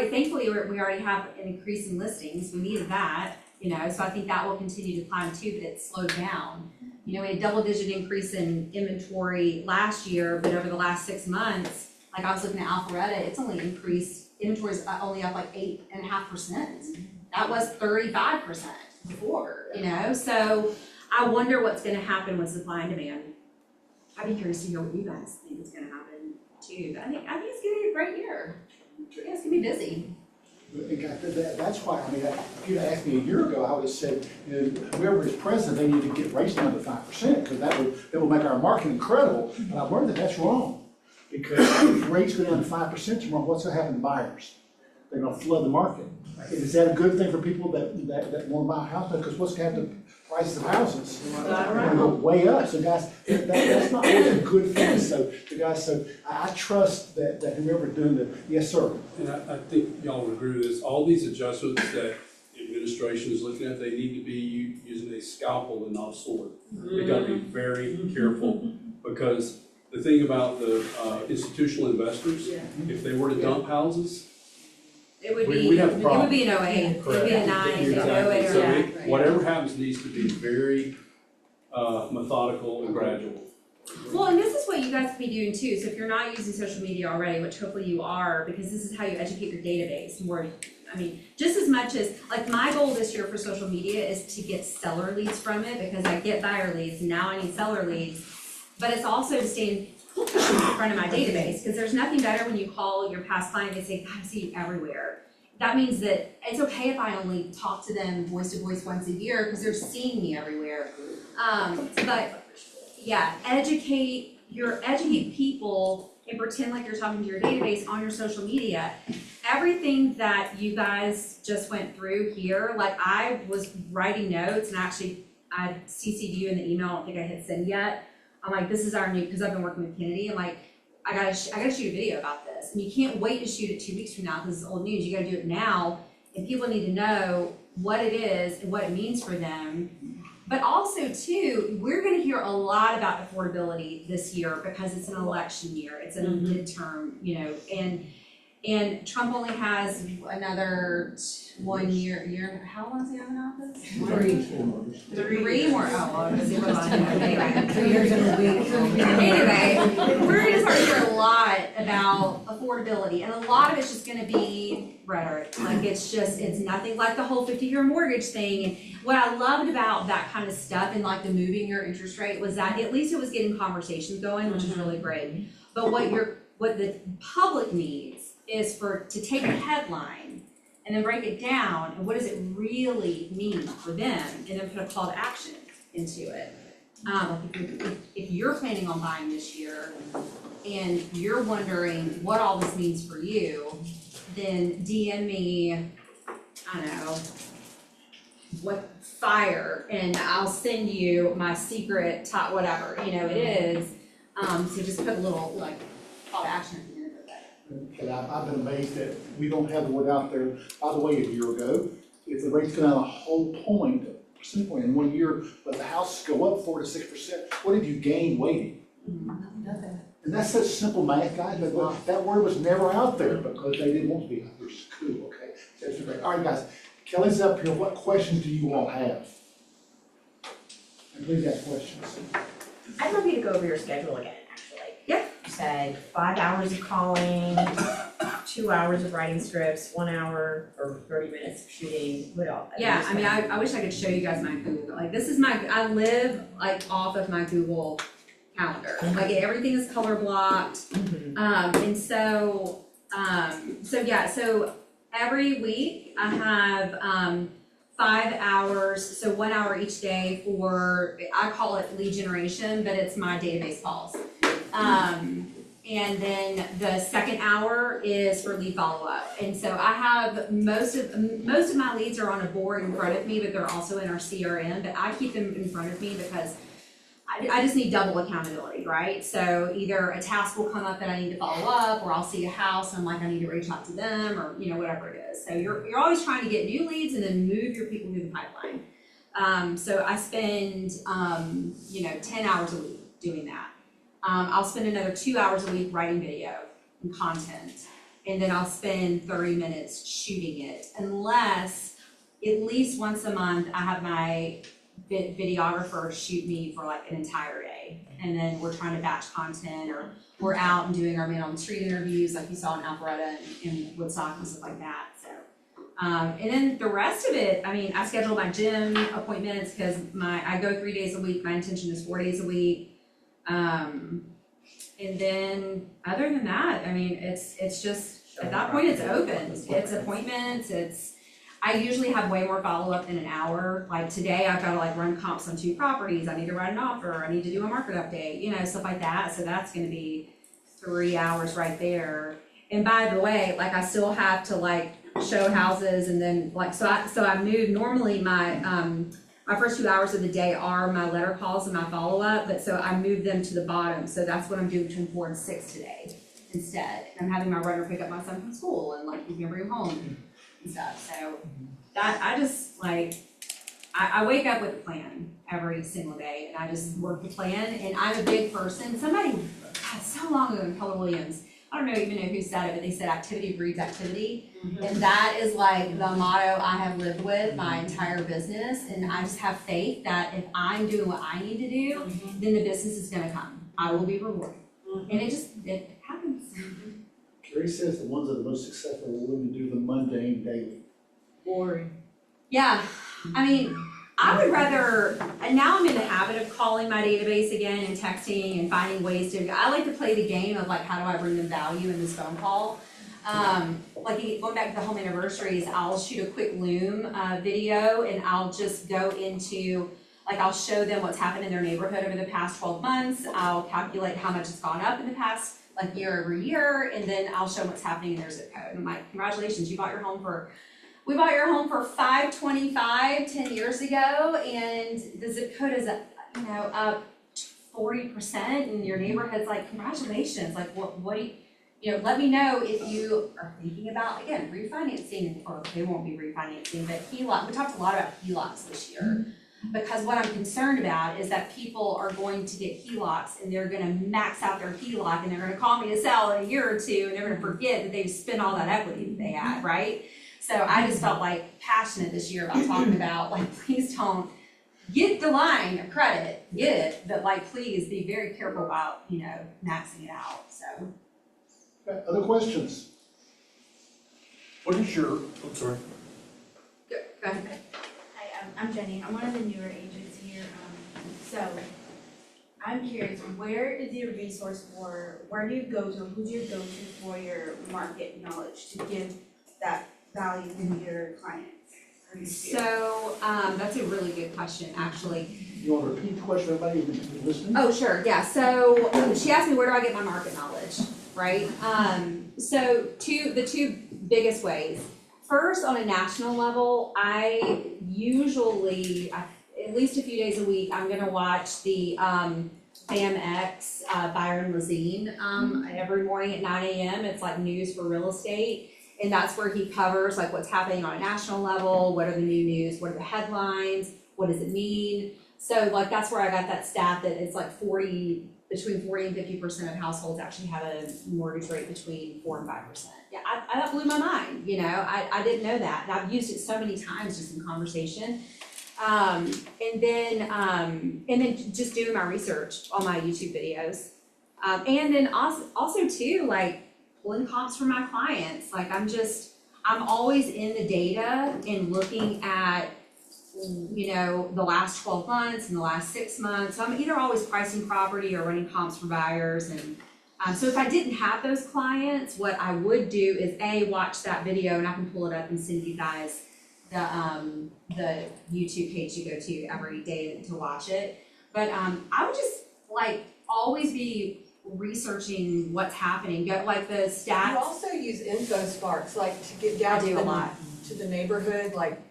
Thankfully, we already have an increase in listings. We needed that, so I think that will continue to climb too, but it's slowed down. We had a double-digit increase in inventory last year, but over the last 6 months, like I was looking at Alpharetta, it's only increased, inventory's only up like 8.5%. That was 35% before, So I wonder what's gonna happen with supply and demand. I'd be curious to hear what you guys think is gonna happen too. But I think it's gonna be a great year. Yeah, it's gonna be busy. That's why, if you'd asked me a year ago, I would have said, whoever is president, they need to get rates down to 5%, because that would make our market incredible. And I've learned that that's wrong, because if rates go down to 5% tomorrow, what's gonna happen to buyers? They're gonna flood the market. Is that a good thing for people that want to buy a house? Because what's gonna happen to prices of houses? They're gonna go way up. So guys, that's not always a good thing. So I trust that whoever's doing the, yes, sir. And I think y'all would agree with this. All these adjustments that the administration is looking at, they need to be using a scalpel and not a sword. They gotta be very careful, because the thing about the institutional investors, if they were to dump houses, It would we'd have a problem. It would be an 08, it would be a 9, Exactly. an 08 or So that. whatever happens needs to be very methodical and gradual. Well, and this is what you guys can be doing too. So if you're not using social media already, which hopefully you are, because this is how you educate your database more. Just as much as, like, my goal this year for social media is to get seller leads from it, because I get buyer leads, now I need seller leads. But it's also to stay in front of my database, because there's nothing better when you call your past client and say, God, I see you everywhere. That means that it's okay if I only talk to them voice to voice once a year, because they're seeing me everywhere. But yeah, educate people and pretend like you're talking to your database on your social media. Everything that you guys just went through here, like I was writing notes, and actually I CC'd you in the email. I don't think I hit send yet. I'm like, this is our new, because I've been working with Kennedy. I'm like, I gotta shoot a video about this, and you can't wait to shoot it 2 weeks from now because it's old news. You gotta do it now, and people need to know what it is and what it means for them. But also too, we're gonna hear a lot about affordability this year because it's an election year. It's a midterm, and And Trump only has another 1 year, how long does he have in office? 3 more, oh, well, because he was, anyway. 2 years in a week. Anyway, we're gonna start to hear a lot about affordability, and a lot of it's just gonna be rhetoric. Like, it's nothing like the whole 50-year mortgage thing. And what I loved about that kind of stuff and like the moving your interest rate was that at least it was getting conversations going, which is really great. But what the public needs is to take a headline and then break it down, and what does it really mean for them, and then put a call to action into it. If you're planning on buying this year and you're wondering what all this means for you, then DM me, I don't know, what fire, and I'll send you my secret top, whatever, it is. So just put a little like call to action at the end of it. And I've been amazed that we don't have the word out there. By the way, a year ago, if the rates go down a whole percentage point in 1 year, but the houses go up 4 to 6%, what have you gained waiting? Nothing. And that's such simple math, guys, but that word was never out there because they didn't want to be out there. It's cool, okay? So that's great. All right, guys, Kelly's up here. What questions do you all have? And please ask questions. I'd love you to go over your schedule again, actually. Yeah. You said 5 hours of calling, 2 hours of writing scripts, 1 hour or 30 minutes of shooting, what else? Yeah, I mean, I wish I could show you guys my Google, like, this is I live like off of my Google calendar, like everything is color blocked. And so every week I have 5 hours, so 1 hour each day for, I call it lead generation, but it's my database calls. And then the second hour is for lead follow-up. And so I have most of my leads are on a board in front of me, but they're also in our CRM, but I keep them in front of me because I just need double accountability, right? So either a task will come up that I need to follow up, or I'll see a house and I'm like, I need to reach out to them, or whatever it is. So you're always trying to get new leads and then move your people through the pipeline. So I spend 10 hours a week doing that. I'll spend another 2 hours a week writing video and content, and then I'll spend 30 minutes shooting it, unless at least once a month I have my videographer shoot me for like an entire day, and then we're trying to batch content, or we're out and doing our man on the street interviews like you saw in Alpharetta and Woodstock and stuff like that. So and then the rest of it, I mean, I schedule my gym appointments because I go 3 days a week. My intention is 4 days a week. And then other than that, I mean, it's just, at that point, it's open. It's appointments, I usually have way more follow-up in an hour. Like today, I've got to like run comps on 2 properties. I need to write an offer. I need to do a market update, stuff like that. So that's going to be 3 hours right there. And by the way, like I still have to like show houses, and then like, so I move, normally my first 2 hours of the day are my letter calls and my follow-up, but so I moved them to the bottom. So that's what I'm doing between 4 and 6 today instead. And I'm having my runner pick up my son from school and like, you can bring him home and stuff. So that, I just like, I wake up with a plan every single day, and I just work the plan. And I'm a big person. Somebody, so long ago in Keller Williams, I don't even know who said it, but they said activity breeds activity. And that is like the motto I have lived with my entire business. And I just have faith that if I'm doing what I need to do, then the business is gonna come. I will be rewarded. And it happens. Carrie says the ones that are most successful are willing to do the mundane daily. Boring. Yeah, I mean, I would rather, and now I'm in the habit of calling my database again and texting and finding ways to, I like to play the game of like, how do I bring them value in this phone call? Like going back to the home anniversaries, I'll shoot a quick Loom video, and I'll just go into, like I'll show them what's happened in their neighborhood over the past 12 months. I'll calculate how much it's gone up in the past, like year over year, and then I'll show them what's happening in their zip code. And I'm like, congratulations, we bought your home for $525 10 years ago, and the zip code is up 40%, and your neighborhood's like, congratulations, like what do you let me know if you are thinking about, again, refinancing, or they won't be refinancing, but HELOC, we talked a lot about HELOCs this year. Because what I'm concerned about is that people are going to get HELOCs and they're gonna max out their HELOC and they're gonna call me to sell in a year or two and they're gonna forget that they've spent all that equity that they had, right? So I just felt like passionate this year about talking about, like, please don't get the line of credit, get it, but like, please be very careful about, maxing it out, so. Okay, other questions? What is your, I'm sorry. Go ahead. Hi, I'm Jenny. I'm one of the newer agents here. So I'm curious, where is your resource for, where do you go to, who do you go to for your market knowledge to give that value to your clients? So, that's a really good question, actually. You want to repeat the question, everybody who's listening? Oh, sure, yeah, so she asked me, where do I get my market knowledge, right? So the two biggest ways. First, on a national level, I usually, at least a few days a week, I'm gonna watch the BAMX, Byron Lazine, every morning at 9 a.m. It's like news for real estate. And that's where he covers like what's happening on a national level, what are the new news, what are the headlines, what does it mean? So like that's where I got that stat that it's like between 40 and 50% of households actually have a mortgage rate between 4 and 5%. Yeah, that blew my mind, I didn't know that. And I've used it so many times just in conversation. And then just doing my research on my YouTube videos. And then also too, like, pulling comps from my clients. Like I'm always in the data and looking at, the last 12 months and the last 6 months. So I'm either always pricing property or running comps for buyers. And so if I didn't have those clients, what I would do is watch that video, and I can pull it up and send you guys the YouTube page to go to every day to watch it. But I would just like always be researching what's happening, go like the stats. You also use InfoSparks, like to get down to the neighborhood, like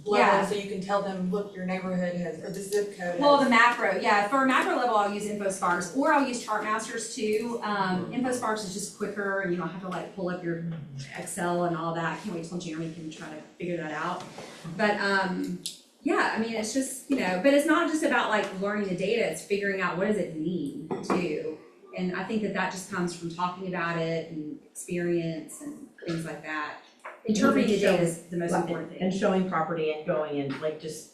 level, so you can tell them, look, your neighborhood has, or the zip code. Well, the macro, yeah. For a macro level, I'll use InfoSparks, or I'll use Chartmasters too. InfoSparks is just quicker, and you don't have to like pull up your Excel and all that. I can't wait till Jeremy can try to figure that out. But yeah, I mean, it's just but it's not just about like learning the data. It's figuring out what does it mean too. And I think that just comes from talking about it and experience and things like that. Interpreting the data is the most important thing. And showing property and going and like just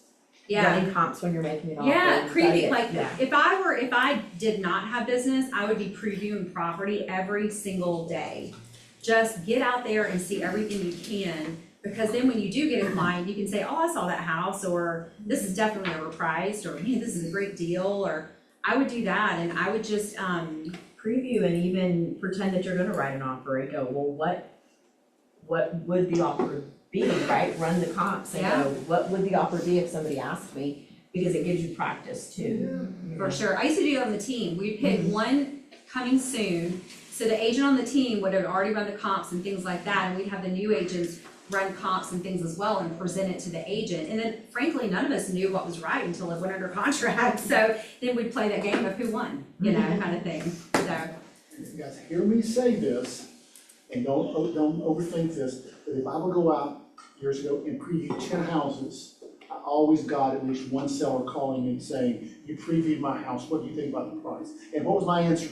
Yeah. running comps when you're making it all. Yeah, preview, like, yeah. if I did not have business, I would be previewing property every single day. Just get out there and see everything you can, because then when you do get a client, you can say, oh, I saw that house, or this is definitely overpriced, or man, this is a great deal, or I would do that, and I would just, preview and even pretend that you're gonna write an offer and go, well, what would the offer be, right? Run the comps and go, what would the offer be if somebody asked me? Because it gives you practice too. For sure. I used to do it on the team. We'd pick one coming soon, so the agent on the team would have already run the comps and things like that, and we'd have the new agents run comps and things as well and present it to the agent. And then frankly, none of us knew what was right until it went under contract. So then we'd play that game of who won, kind of thing. So You guys hear me say this, and don't overthink this, but if I would go out years ago and preview 10 houses, I always got at least one seller calling me saying, you previewed my house, what do you think about the price? And what was my answer?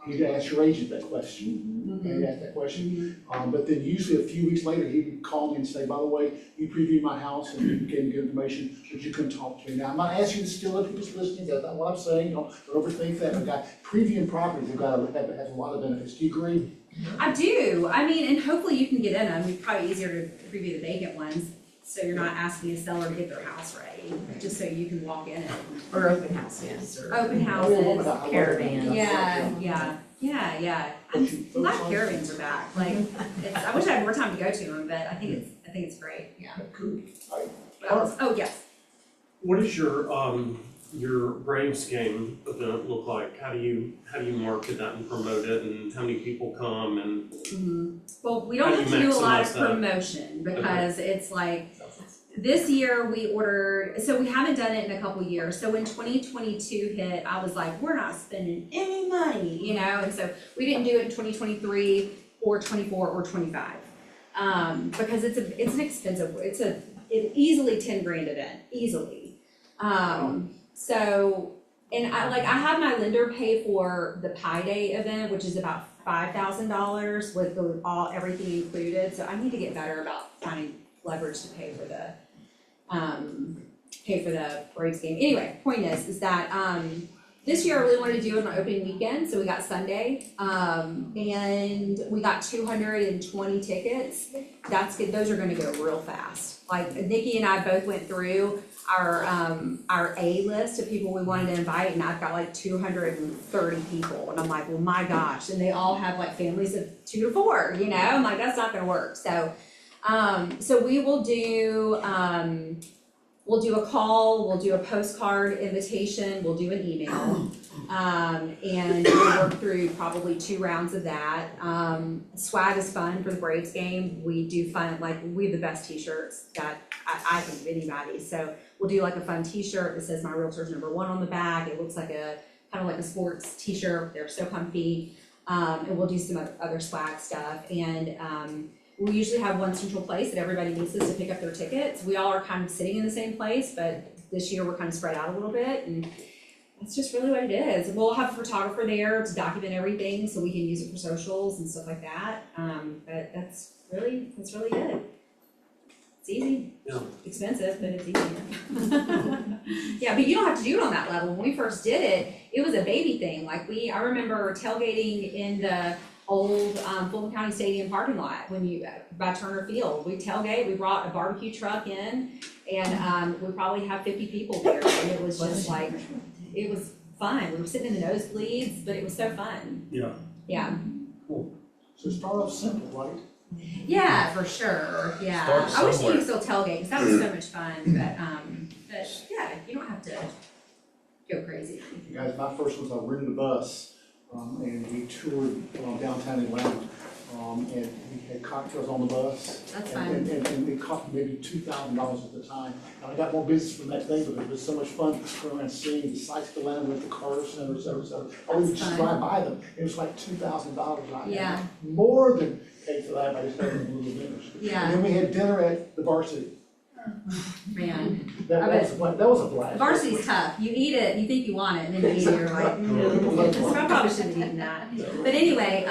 You need to ask your agent that question. And ask that question. But then usually a few weeks later, he would call me and say, by the way, you previewed my house and you gave me good information, but you couldn't talk to me. Now, I'm not asking you to steal other people's listings, that's not what I'm saying, don't overthink that. I've got previewing properties, has a lot of benefits. Do you agree? I do. I mean, and hopefully you can get in them. It's probably easier to preview the vacant ones, so you're not asking a seller to get their house ready, just so you can walk in it. Or open houses, or. Open houses. Caravans. Yeah. I'm glad caravans are back. Like, I wish I had more time to go to them, but I think it's great. Yeah. Cool. What else? Oh, yes. What is your Braves game event look like? How do you market that and promote it, and how many people come, and Well, we don't have to do a lot of promotion because it's like, this year we ordered, so we haven't done it in a couple years. So when 2022 hit, I was like, we're not spending any money, and so we didn't do it in 2023 or 24 or 25. Because it's an expensive, easily 10 grand event, easily. So, and I have my lender pay for the Pi Day event, which is about $5,000 with everything included. So I need to get better about finding leverage to pay for the Braves game. Anyway, point is that this year I really wanted to do it on opening weekend, so we got Sunday, and we got 220 tickets. That's good. Those are gonna go real fast. Like Nikki and I both went through our A list of people we wanted to invite, and I've got like 230 people, and I'm like, well, my gosh, and they all have like families of 2 to 4, you know? I'm like, that's not gonna work. So we will do, we'll do a call, we'll do a postcard invitation, we'll do an email. And we'll work through probably 2 rounds of that. Swag is fun for the Braves game. We do fun, like we have the best t-shirts that I think of anybody. So we'll do like a fun t-shirt that says my realtor's #1 on the back. It looks like kind of like a sports t-shirt. They're so comfy. And we'll do some other swag stuff. And we usually have one central place that everybody uses to pick up their tickets. We all are kind of sitting in the same place, but this year we're kind of spread out a little bit, and that's just really what it is. We'll have a photographer there to document everything so we can use it for socials and stuff like that. But that's really it. It's easy. Yeah. Expensive, but it's easy. Yeah, but you don't have to do it on that level. When we first did it, it was a baby thing. Like I remember tailgating in the old Fulton County Stadium parking lot by Turner Field. We tailgate, we brought a barbecue truck in, and we probably have 50 people there, and it was just like, it was fun. We were sitting in the nosebleeds, but it was so fun. Yeah. Yeah. Cool. So start off simple, right? Yeah, for sure, yeah. Start I wish you somewhere. could still tailgate, because that was so much fun, but yeah, you don't have to go crazy. Guys, my first was I rented a bus, and we toured downtown Atlanta, and we had cocktails on the bus. That's And- fun. And it cost maybe $2,000 at the time. And I got more business from that thing, but it was so much fun going around seeing the sights of Atlanta with the Carter Center, et cetera, et cetera. I would just Fun. drive by them. It was like $2,000. Yeah. More than paid for that, I just had a little dinner. Yeah. And then we had dinner at the Varsity. Man, That I was a blast. That was a blast. varsity's tough. You eat it, you think you want it, and then you eat it, you're like, so I probably shouldn't have eaten that. But anyway,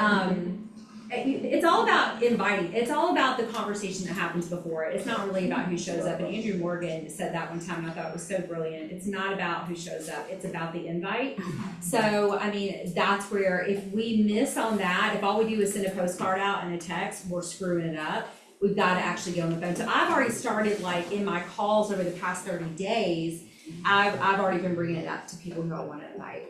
it's all about inviting. It's all about the conversation that happens before it. It's not really about who shows up. And Andrew Morgan said that one time, and I thought it was so brilliant. It's not about who shows up. It's about the invite. So, I mean, that's where if we miss on that, if all we do is send a postcard out and a text, we're screwing it up. We've got to actually get on the phone. So I've already started, like, in my calls over the past 30 days, I've already been bringing it up to people who I want to invite.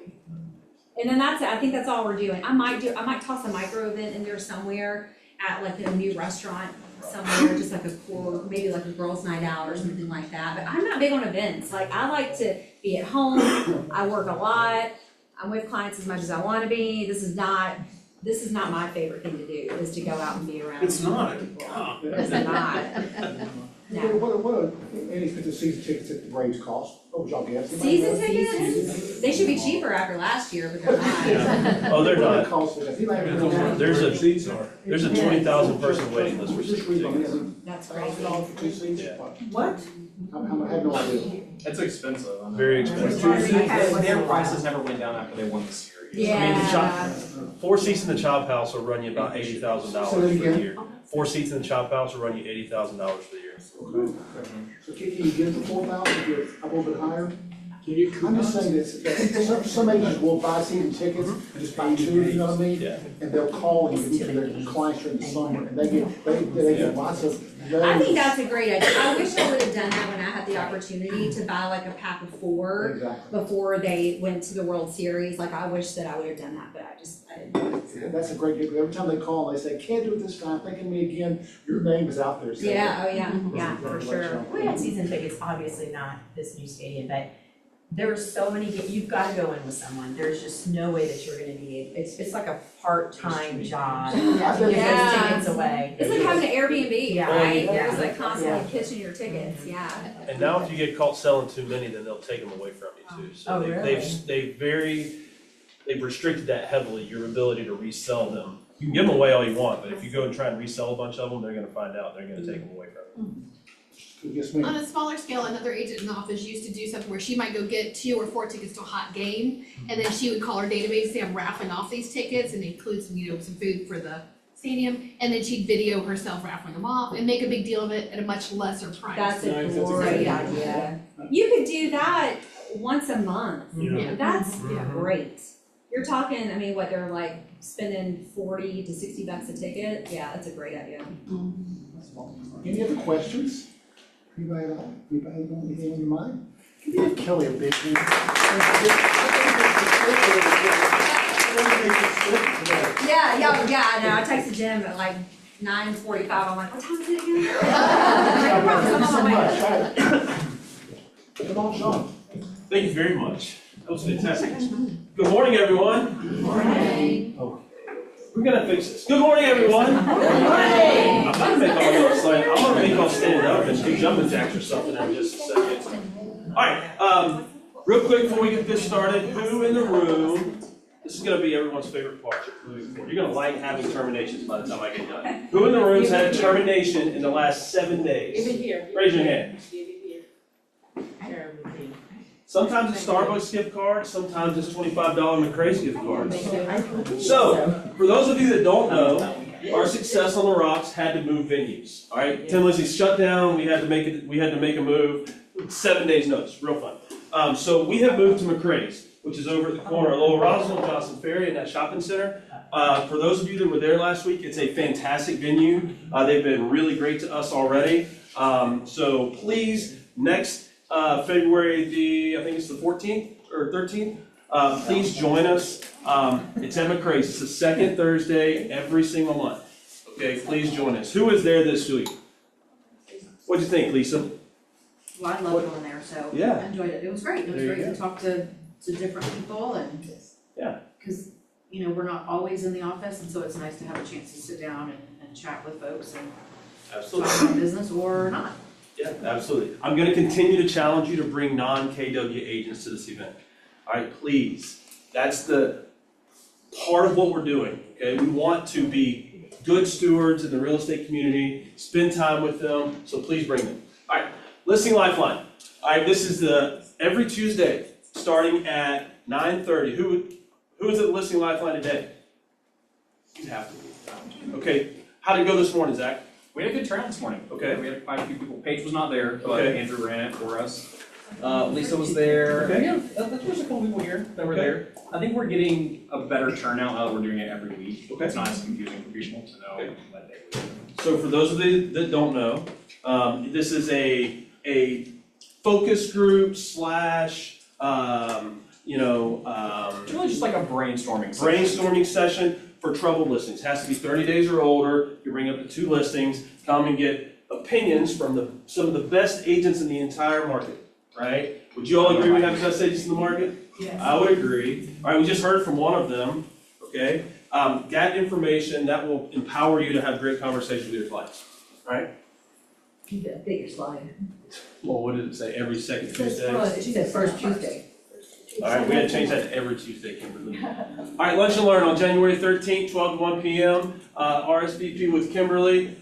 And then I think that's all we're doing. I might toss a micro event in there somewhere at like a new restaurant somewhere, just like a cool, maybe like a girls' night out or something like that. But I'm not big on events. Like, I like to be at home. I work a lot. I'm with clients as much as I want to be. This is not my favorite thing to do, is to go out and be around. It's not. It's not. No. What are any expensive season tickets at the Braves cost? What would y'all guess? Season tickets? They should be cheaper after last year, but they're not. Oh, they're What not. cost it? There's a 20,000 person waiting list for season tickets. That's crazy. $2,000 for 2 seats? Yeah. What? I have no idea. It's expensive. I know. Very expensive. Their prices never went down after they won the series. I mean, Yeah. 4 seats in the Chop House will run you about $80,000 for the year. 4 seats in the Chop House will run you $80,000 for the year. Okay. So can you get it for 4,000, if you're a little bit higher? I'm just saying this, that some agents will buy season tickets, and just buy 2, you know what I mean? Yeah. And they'll call and give it to their clients during the summer, and they get lots of those. I think that's a great idea. I wish I would have done that when I had the opportunity to buy like a pack of 4 Exactly. before they went to the World Series. Like, I wish that I would have done that, but I didn't do it. Yeah, that's a great deal. Every time they call and they say, can't do it this time, think of me again, your name is out there. So- Yeah, oh yeah, for sure. We had season tickets, obviously not this new stadium, but there were so many, you've got to go in with someone. There's just no way that you're gonna be, it's like a part-time job to give those Yeah. tickets away. It's like having an Airbnb, Yeah. right? Yeah. It's like constantly pitching your tickets, yeah. And now if you get caught selling too many, then they'll take them away from you too. So Oh, they've restricted that heavily, your ability to resell them. You can give them away all you want, but if you go and try and resell a bunch of them, they're gonna find out, they're gonna take them away from you. Yes, ma'am. On a smaller scale, another agent in the office used to do something where she might go get 2 or 4 tickets to a hot game, and then she would call her database, say, I'm raffling off these tickets, and include some, some food for the stadium, and then she'd video herself raffling them off and make a big deal of it at a much lesser price. That's a Nice, that's a great great idea. You could do that once a month. Yeah. That's great. You're talking, I mean, what, they're like spending 40 to 60 bucks a ticket? Yeah, that's a great idea. Any other questions? Anybody got anything on your mind? Give Kelly a big hand. Yeah, I know. I texted Jim at like 9:45. I'm like, what time is it again? Thank you so much. Come on, Sean. Thank you very much. That was fantastic. Good morning, everyone. Good morning. We're gonna fix this. Good morning, everyone. I'm gonna make all y'all stand. I'm gonna make y'all stand up and do jumping jacks or something in just a second. All right. Real quick before we get this started, who in the room? This is gonna be everyone's favorite part moving forward. You're gonna like having terminations by the time I get done. Who in the room's had a termination in the last 7 days? Give it here. Raise your hand. Give it here. Sometimes it's Starbucks gift cards, sometimes it's $25 McCrae's gift cards. So, for those of you that don't know, our Success on the Rocks had to move venues. All right, Tim Lizzie's shut down. We had to make a move. 7 days notice, real fun. So we have moved to McCrae's, which is over at the corner of Lowell Roswell and Johnson Ferry in that shopping center. For those of you that were there last week, it's a fantastic venue. They've been really great to us already. So please, next February I think it's the 14th or 13th, please join us. It's at McCrae's. It's the second Thursday every single month. Okay, please join us. Who was there this week? What'd you think, Lisa? Well, I love going there, so Yeah. I enjoyed it. It was great. It was There you great go. to talk to different people and. Yeah. Because, we're not always in the office, and so it's nice to have a chance to sit down and chat with folks and Absolutely. talk about business or not. Yeah, absolutely. I'm going to continue to challenge you to bring non-KW agents to this event. All right, please. That's the part of what we're doing, okay? We want to be good stewards in the real estate community, spend time with them, so please bring them. All right, Listing Lifeline. All right, this is every Tuesday, starting at 9:30. Who is at Listing Lifeline today? You have to be. Okay, how did it go this morning, Zach? We had a good turnout this morning. Okay. We had quite a few people. Paige was not there, but Okay. Andrew ran it for us. Lisa was there. Okay. Yeah, there's a couple people here that were Okay. there. I think we're getting a better turnout now that we're doing it every week. Okay. It's not as confusing for people to know Okay. what day we're doing. So for those of you that don't know, this is a focus group slash, It's really just like a brainstorming session. brainstorming session for troubled listings. Has to be 30 days or older. You bring up the 2 listings, come and get opinions from some of the best agents in the entire market, right? Would you all agree we have the best agents in the market? Yes. I would agree. All right, we just heard from one of them, okay? That information, that will empower you to have great conversations with your clients, right? Keep it a bigger slide. Well, what did it say, every second Tuesday? She said first Tuesday. All right, we had to change that to every Tuesday, Kimberly. All right, Lunch and Learn on January 13th, 12 to 1 p.m. RSVP with Kimberly.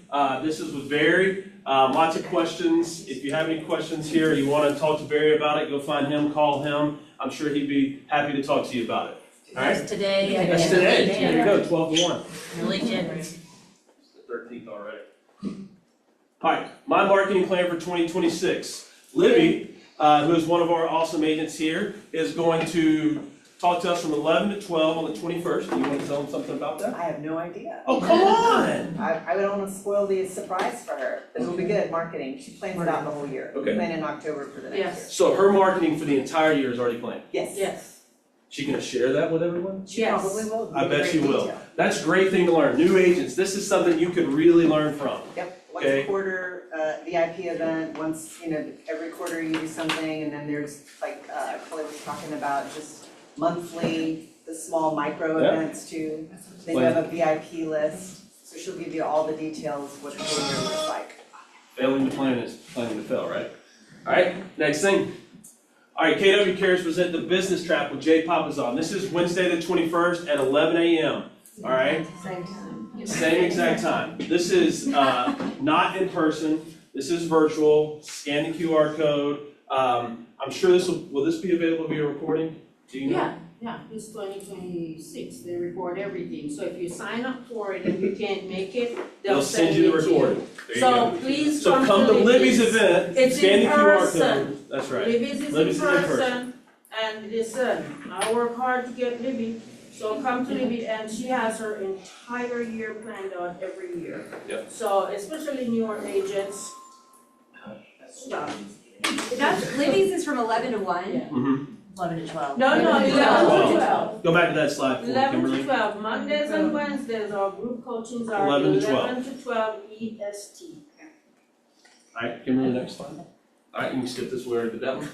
This is with Barry. Lots of questions. If you have any questions here, you want to talk to Barry about it, go find him, call him. I'm sure he'd be happy to talk to you about it. All right? That's today. That's today. There you go, 12 to 1. Really generous. The 13th already. All right, my marketing plan for 2026. Libby, who is one of our awesome agents here, is going to talk to us from 11 to 12 on the 21st. Do you want to tell them something about that? I have no idea. Oh, come on! I don't want to spoil the surprise for her. This will be good marketing. She plans it out the whole year. Okay. We plan in October for the next year. So her marketing for the entire year is already planned. Yes. Yes. She gonna share that with everyone? She probably will. I bet Great she will. detail. That's a great thing to learn. New agents, this is something you could really learn from. Yep, once Okay. a quarter, VIP event, once, every quarter you do something, and then there's like, Kelly was talking about just monthly, the small micro Yeah. events too. Then you have a VIP list, so she'll give you all the details, what the whole year looks like. Failing to plan is planning to fail, right? All right, next thing. All right, KW Cares present the Business Trap with Jay Papazon. This is Wednesday the 21st at 11 a.m. All right? Same time. Same exact time. This is not in person. This is virtual, scan the QR code. I'm sure will this be available via recording? Do you know? Yeah, it's 2026, they record everything, so if you sign up for it and you can't make it, They'll send you the recording. There you So go. please So come to Libby's event, It's scan in the QR person. code. That's right. Libby's is Libby's in is in person, and listen, I work hard to get Libby, so come to Libby, and she has her entire year planned out every year. Yep. So especially newer agents, stop. That's, Libby's is from 11 to 1. Mm-hmm. 11 to 12. No, 11 to 12. Go back to that slide for me, 11 Kimberly. to 12, Mondays and Wednesdays, our group coachings are 11 to 12. 11 to 12 EST. All right, Kimberly, next slide. All right, you can skip this, we already did that one.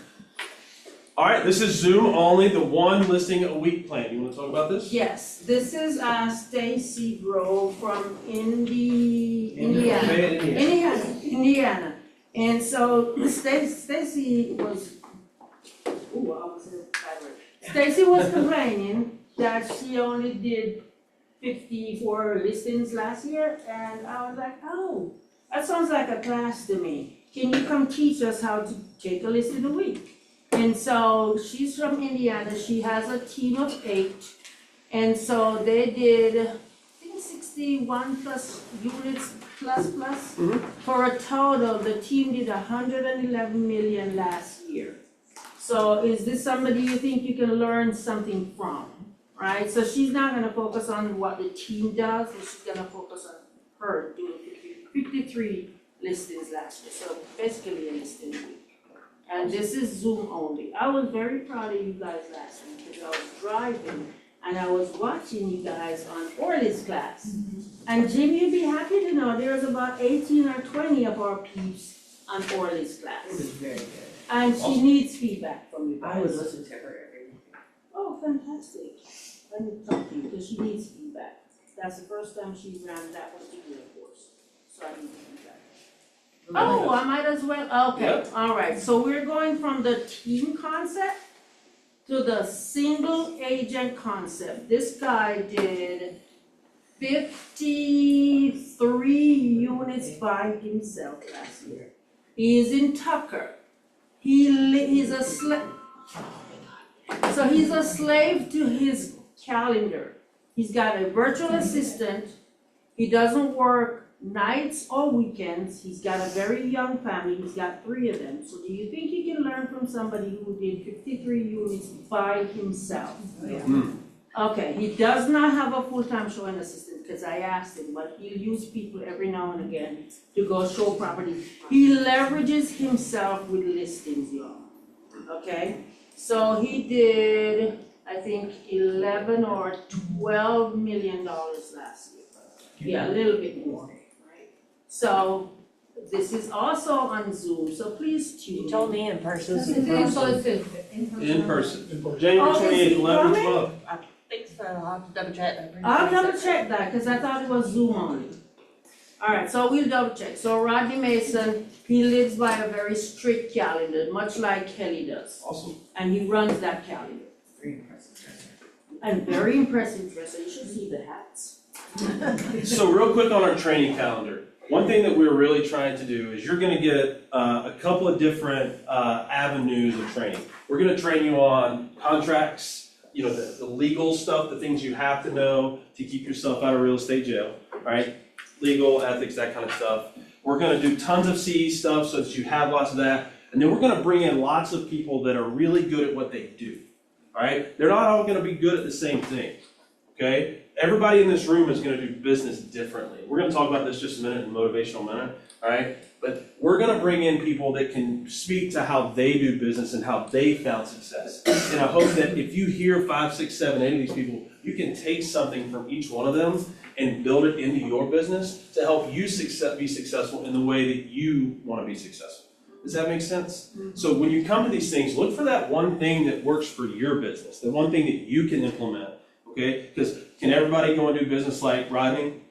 All right, this is Zoom only, the one listing a week plan. You want to talk about this? Yes, this is Stacy Grove from Indiana. Indiana. And so Stacy was, I almost said it bad word. Stacy was complaining that she only did 54 listings last year, and I was like, oh, that sounds like a class to me. Can you come teach us how to take a listing a week? And so she's from Indiana, she has a team of 8, and so they did, I think 61 plus units plus. For a total, the team did 111 million last year. So is this somebody you think you can learn something from, right? So she's not gonna focus on what the team does, but she's gonna focus on her doing 53 listings last year, so basically a listing a week. And this is Zoom only. I was very proud of you guys last week because I was driving and I was watching you guys on Orly's class. And Jim, you'd be happy to know there's about 18 or 20 of our peeps on Orly's class. It was very good. And she needs feedback from you guys. I would listen to her every week. Oh, fantastic. Let me talk to you because she needs feedback. That's the first time she ran that particular course. So I need feedback. Oh, I might as well, okay, Yep. all right, so we're going from the team concept to the single agent concept. This guy did 53 units by himself last year. He is in Tucker. He's a slave. So he's a slave to his calendar. He's got a virtual assistant. He doesn't work nights or weekends. He's got a very young family. He's got 3 of them. So do you think you can learn from somebody who did 53 units by himself? Okay, he does not have a full-time showing assistant because I asked him, but he'll use people every now and again to go show property. He leverages himself with listings, y'all. Okay, so he did, I think, 11 or 12 million dollars last year. Yeah, a little bit more. So this is also on Zoom, so please tune in. You told me in person. So it's In person. January 28th, 11 to 12. I think so, I'll have to double check. I'll double check that, cause I thought it was Zoom only. Alright, so we'll double check. So Rodney Mason, he lives by a very strict calendar, much like Kelly does. Awesome. And he runs that calendar. Very impressive dresser. And very impressive dresser, you should see the hats. So real quick on our training calendar. One thing that we're really trying to do is you're gonna get a couple of different avenues of training. We're gonna train you on contracts, you know, the legal stuff, the things you have to know to keep yourself out of real estate jail, right? Legal, ethics, that kind of stuff. We're gonna do tons of CE stuff so that you have lots of that. And then we're gonna bring in lots of people that are really good at what they do, all right? They're not all gonna be good at the same thing, okay? Everybody in this room is gonna do business differently. We're gonna talk about this just a minute in Motivational Minute, all right? But we're gonna bring in people that can speak to how they do business and how they found success. And I hope that if you hear 5, 6, 7, 8 of these people, you can take something from each one of them and build it into your business to help you be successful in the way that you wanna be successful. Does that make sense? So when you come to these things, look for that one thing that works for your business, the one thing that you can implement, okay? Because can everybody go and do business like Rodney?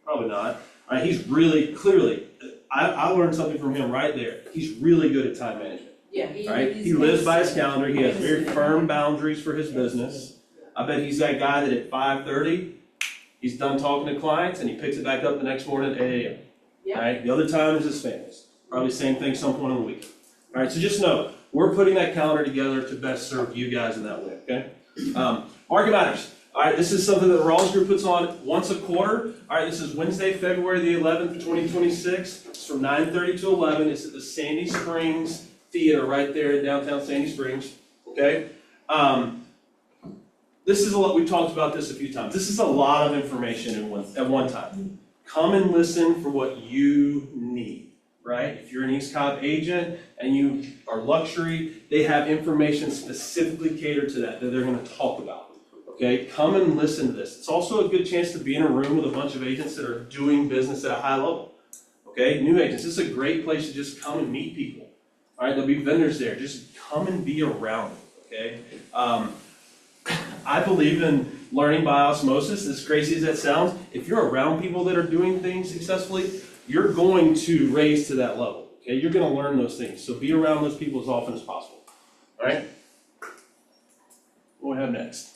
Probably not. All right, he's really, clearly, I learned something from him right there. He's really good at time management, Yeah, right? He lives by his calendar, he has very firm boundaries for his business. I bet he's that guy that at 5:30, he's done talking to clients and he picks it back up the next morning at 8 a.m. Yeah. Right? The other time is his family's. Probably same thing some point in the week. All right, so just know, we're putting that calendar together to best serve you guys in that way, okay? Market Matters. All right, this is something that the Rawls Group puts on once a quarter. All right, this is Wednesday, February the 11th, 2026. It's from 9:30 to 11. It's at the Sandy Springs Theater right there in downtown Sandy Springs, okay? This is a lot, we've talked about this a few times. This is a lot of information at one time. Come and listen for what you need, right? If you're an East Cobb agent and you are luxury, they have information specifically catered to that they're gonna talk about. Okay, come and listen to this. It's also a good chance to be in a room with a bunch of agents that are doing business at a high level. Okay, new agents, this is a great place to just come and meet people. All right, there'll be vendors there. Just come and be around them, okay? I believe in learning by osmosis, as crazy as that sounds. If you're around people that are doing things successfully, you're going to raise to that level, okay? You're gonna learn those things. So be around those people as often as possible, all right? What do we have next?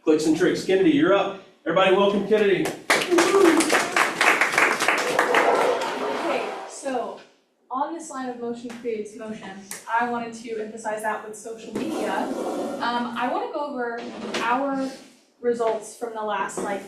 Clicks and tricks. Kennedy, you're up. Everybody welcome Kennedy. Okay, so on this line of motion creates motion, I wanted to emphasize that with social media. I want to go over our results from the last 90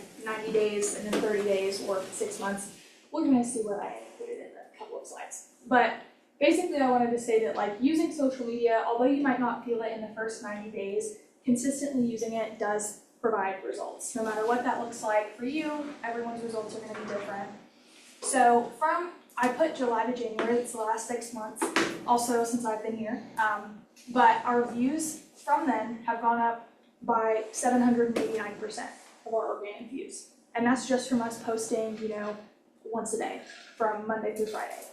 days and then 30 days or 6 months. We're going to see what I included in a couple of slides. But basically I wanted to say that using social media, although you might not feel it in the first 90 days, consistently using it does provide results. No matter what that looks like for you, everyone's results are going to be different. So I put July to January, it's the last 6 months, also since I've been here. But our views from then have gone up by 789% of our organic views. And that's just from us posting, once a day from Monday through Friday.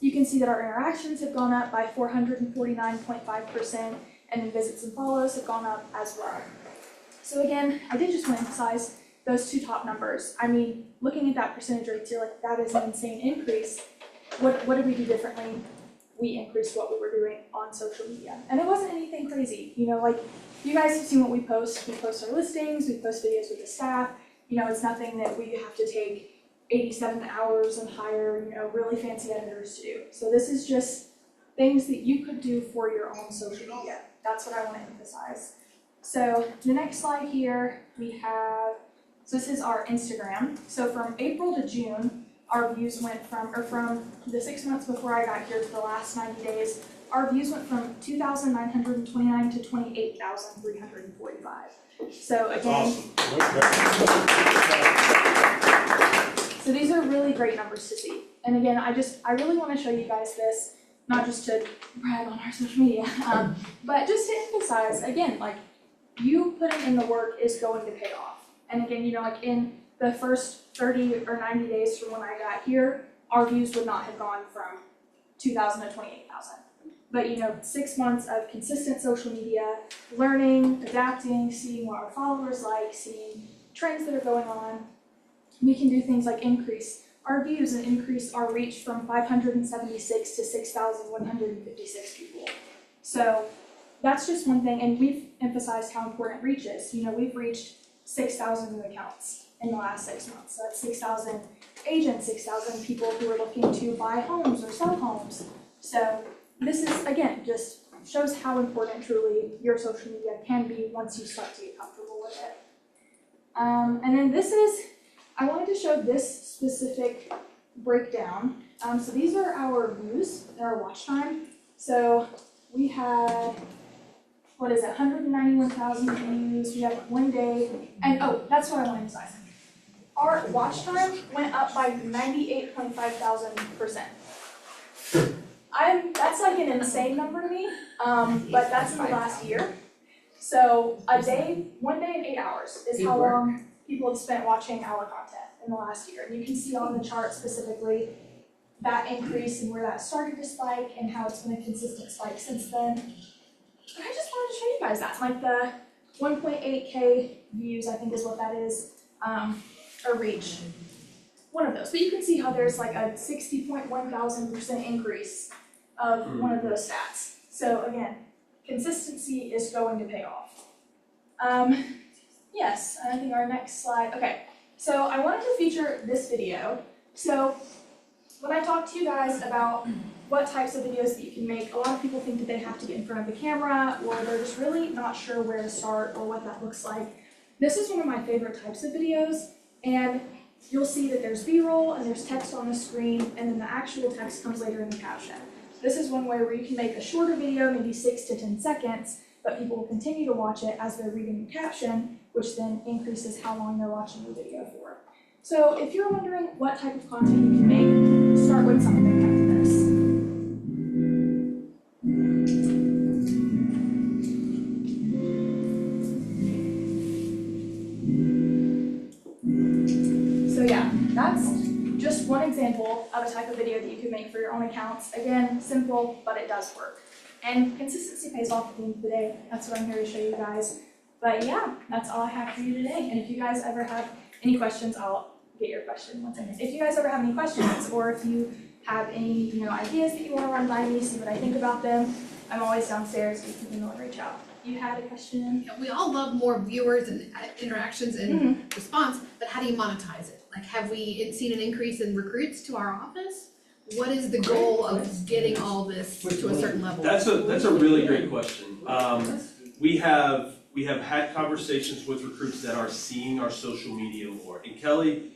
You can see that our interactions have gone up by 449.5%, and then visits and follows have gone up as well. So again, I did just want to emphasize those two top numbers. I mean, looking at that percentage rates, you're like, that is an insane increase. What did we do differently? We increased what we were doing on social media. And it wasn't anything crazy. You guys have seen what we post. We post our listings, we post videos with the staff. It's nothing that we have to take 87 hours and hire, really fancy editors to do. So this is just things that you could do for your own social media. That's what I want to emphasize. So the next slide here, so this is our Instagram. So from April to June, our views went from the 6 months before I got here to the last 90 days, our views went from 2,929 to 28,345. So again, so these are really great numbers to see. And again, I really want to show you guys this, not just to brag on our social media, but just to emphasize, again, you putting in the work is going to pay off. And again, in the first 30 or 90 days from when I got here, our views would not have gone from 2,000 to 28,000. But 6 months of consistent social media, learning, adapting, seeing what our followers like, seeing trends that are going on, we can do things like increase our views and increase our reach from 576 to 6,156 people. So that's just one thing, and we've emphasized how important reach is. We've reached 6,000 new accounts in the last 6 months. So that's 6,000 agents, 6,000 people who are looking to buy homes or sell homes. So this is, again, just shows how important truly your social media can be once you start to get comfortable with it. And then I wanted to show this specific breakdown. So these are our views and our watch time. So we had, 191,000 views, we have 1 day, and that's what I want to emphasize. Our watch time went up by 98.5%. That's an insane number to me, but that's in the last year. So 1 day and 8 hours is how long people have spent watching our content in the last year. And you can see on the chart specifically that increase and where that started to spike and how it's been a consistent spike since then. But I just wanted to show you guys that, the 1.8K views, I think is what that is, or reach. One of those. But you can see how there's a 60.1,000% increase of one of those stats. So again, consistency is going to pay off. Yes, and I think our next slide, okay. So I wanted to feature this video. So when I talk to you guys about what types of videos that you can make, a lot of people think that they have to get in front of the camera, or they're just really not sure where to start or what that looks like. This is one of my favorite types of videos, and you'll see that there's B-roll and there's text on the screen, and then the actual text comes later in the caption. This is one way where you can make a shorter video, maybe 6 to 10 seconds, but people will continue to watch it as they're reading the caption, which then increases how long they're watching the video for. So if you're wondering what type of content you can make, start with something like this. So yeah, that's just one example of a type of video that you can make for your own accounts. Again, simple, but it does work. And consistency pays off at the end of the day. That's what I'm here to show you guys. But yeah, that's all I have for you today. And if you guys ever have any questions, I'll get your question one second. If you guys ever have any questions, or if you have any, ideas that you want to run by me, see what I think about them, I'm always downstairs. You can email and reach out. You had a question? Yeah, we all love more viewers and interactions and response, but how do you monetize it? Like, have we seen an increase in recruits to our office? What is the goal of getting all this to a certain level? That's a really great question. We have had conversations with recruits that are seeing our social media more. And Kelly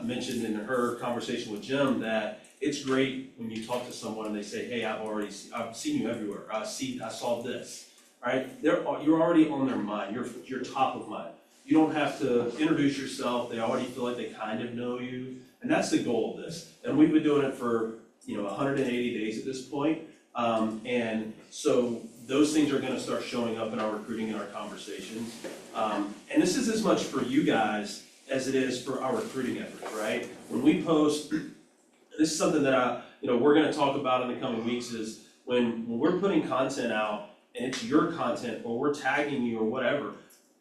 mentioned in her conversation with Jim that it's great when you talk to someone and they say, hey, I've seen you everywhere. I saw this, right? You're already on their mind. You're top of mind. You don't have to introduce yourself. They already feel like they kind of know you. And that's the goal of this. And we've been doing it for 180 days at this point. And so those things are going to start showing up in our recruiting and our conversations. And this is as much for you guys as it is for our recruiting efforts, right? When we post, this is something that we're going to talk about in the coming weeks, is when we're putting content out and it's your content or we're tagging you or whatever,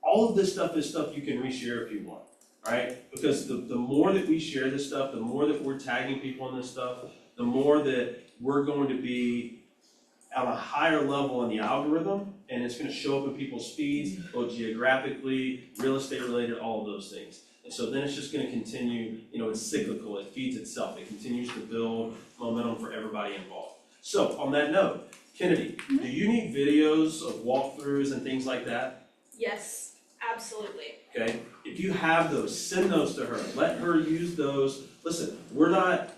all of this stuff is stuff you can reshare if you want, right? Because the more that we share this stuff, the more that we're tagging people on this stuff, the more that we're going to be on a higher level in the algorithm, and it's going to show up in people's feeds, both geographically, real estate related, all of those things. And so then it's just going to continue, it's cyclical, it feeds itself, it continues to build momentum for everybody involved. So on that note, Kennedy, do you need videos of walkthroughs and things like that? Yes, absolutely. Okay, if you have those, send those to her, let her use those. Listen, we're not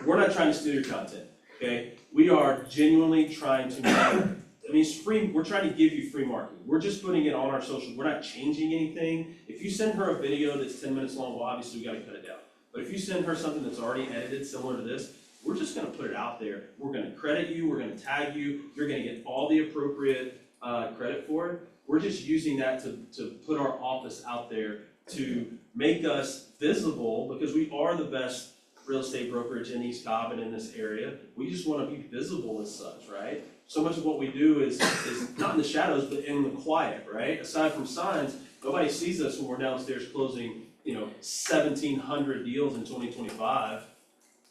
trying to steal your content, okay? We are genuinely trying to it's free. We're trying to give you free marketing. We're just putting it on our social. We're not changing anything. If you send her a video that's 10 minutes long, well, obviously we got to cut it down. But if you send her something that's already edited, similar to this, we're just going to put it out there. We're going to credit you. We're going to tag you. You're going to get all the appropriate credit for it. We're just using that to put our office out there to make us visible, because we are the best real estate brokerage in East Cobb and in this area. We just want to be visible as such, right? So much of what we do is not in the shadows, but in the quiet, right? Aside from signs, nobody sees us when we're downstairs closing, 1,700 deals in 2025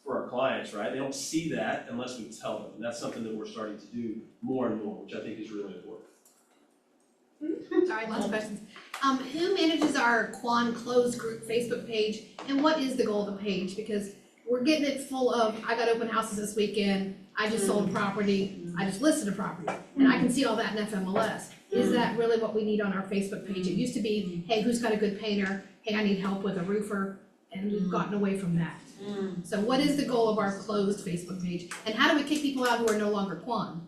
for our clients, right? They don't see that unless we tell them. And that's something that we're starting to do more and more, which I think is really important. Sorry, lots of questions. Who manages our Quan Closed Group Facebook page, and what is the goal of the page? Because we're getting it full of, I got open houses this weekend, I just sold property, I just listed a property, and I can see all that in FMLS. Is that really what we need on our Facebook page? It used to be, hey, who's got a good painter? Hey, I need help with a roofer, and we've gotten away from that. So what is the goal of our closed Facebook page? And how do we kick people out who are no longer Quan?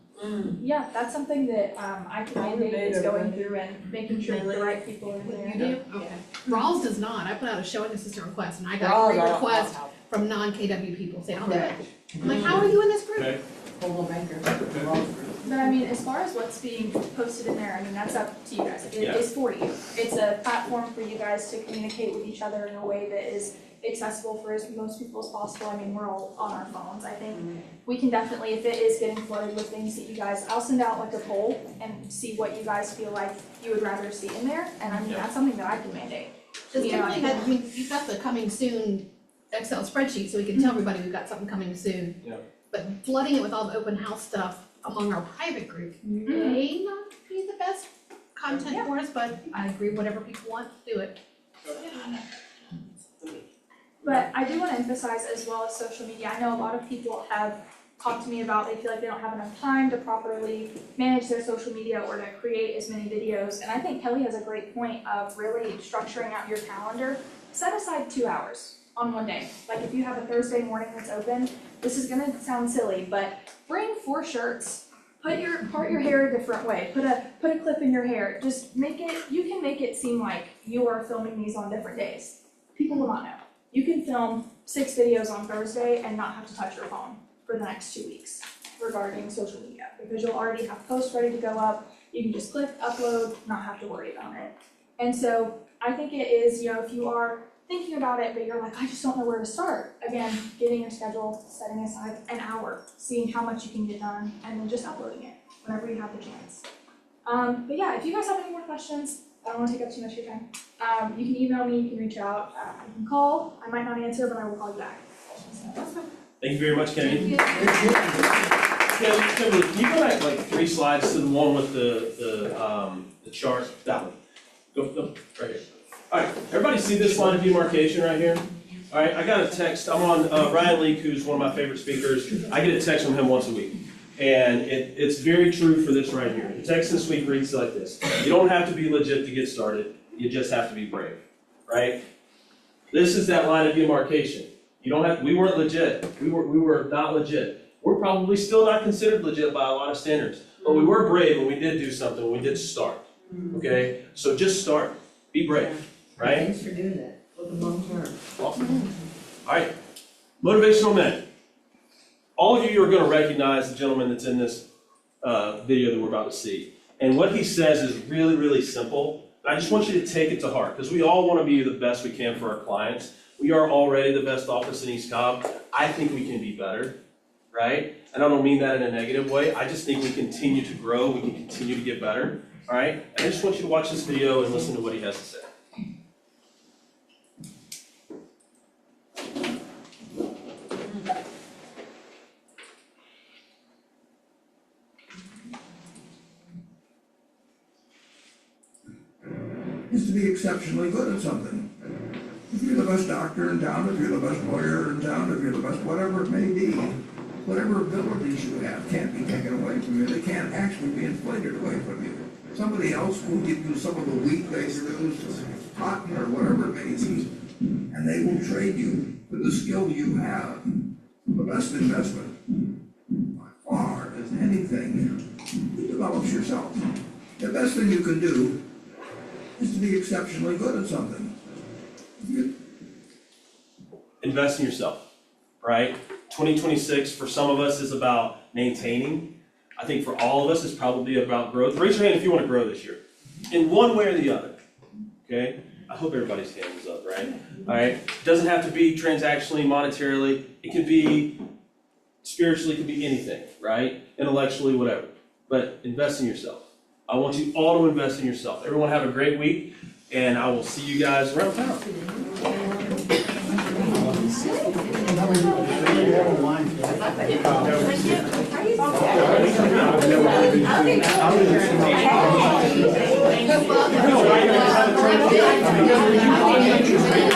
Yeah, that's something that I can mandate is going through and making sure that the right people are there. You do? Okay. Rawls does not. I put out a showing assistant request, and I got 3 requests from non-KW people saying, I'll do it. I'm like, how are you in this group? Okay. But I mean, as far as what's being posted in there, I mean, that's up to you guys. It is for you. It's a platform for you guys to communicate with each other in a way that is accessible for as most people as possible. I mean, we're all on our phones. I think we can definitely, if it is getting flooded with things that you guys, I'll send out like a poll and see what you guys feel like you would rather see in there. And I mean, that's something that I can mandate. You've got the coming soon Excel spreadsheet, so we can tell everybody we've got something coming soon. Yeah. But flooding it with all the open house stuff among our private group may not be the best content for us, but I agree, whatever people want, do it. But I do wanna emphasize as well as social media, I know a lot of people have talked to me about they feel like they don't have enough time to properly manage their social media or to create as many videos. And I think Kelly has a great point of really structuring out your calendar. Set aside 2 hours on one day. Like if you have a Thursday morning that's open, this is gonna sound silly, but bring 4 shirts. Part your hair a different way. Put a clip in your hair. Just you can make it seem like you are filming these on different days. People will not know. You can film 6 videos on Thursday and not have to touch your phone for the next 2 weeks regarding social media, because you'll already have posts ready to go up. You can just click upload, not have to worry about it. And so I think it is, if you are thinking about it, but you're like, I just don't know where to start. Again, getting a schedule, setting aside an hour, seeing how much you can get done, and then just uploading it whenever you have the chance. But yeah, if you guys have any more questions, I don't want to take up too much of your time. You can email me, you can reach out, you can call. I might not answer, but I will call you back. Thank you very much, Kenny. Kimberly, can you go back like 3 slides to the one with the chart? That one. Go, right here. All right, everybody see this line of demarcation right here? All right, I got a text. I'm on Ryan Leak, who's one of my favorite speakers. I get a text from him once a week. And it's very true for this right here. The text this week reads like this. You don't have to be legit to get started. You just have to be brave, right? This is that line of demarcation. We weren't legit. We were not legit. We're probably still not considered legit by a lot of standards. But we were brave when we did do something, when we did start. Okay? So just start. Be brave, right? Thanks for doing that, for the long term. Awesome. All right. Motivational men. All of you are going to recognize the gentleman that's in this video that we're about to see. And what he says is really, really simple. I just want you to take it to heart, because we all want to be the best we can for our clients. We are already the best office in East Cobb. I think we can be better, right? And I don't mean that in a negative way. I just think we continue to grow. We can continue to get better, all right? And I just want you to watch this video and listen to what he has to say. Is to be exceptionally good at something. If you're the best doctor in town, if you're the best lawyer in town, if you're the best whatever it may be, whatever abilities you have can't be taken away from you. They can't actually be inflated away from you. Somebody else will give you some of the wheat they produce, cotton or whatever it may be, and they will trade you for the skill you have. The best investment, by far, is anything that develops yourself. The best thing you can do is to be exceptionally good at something. Invest in yourself, right? 2026 for some of us is about maintaining. I think for all of us it's probably about growth. Raise your hand if you want to grow this year, in one way or the other, okay? I hope everybody's hand is up, right? All right, it doesn't have to be transactionally, monetarily. It can be spiritually, it can be anything, right? Intellectually, whatever. But invest in yourself. I want you all to invest in yourself. Everyone have a great week, and I will see you guys around town. Thank you.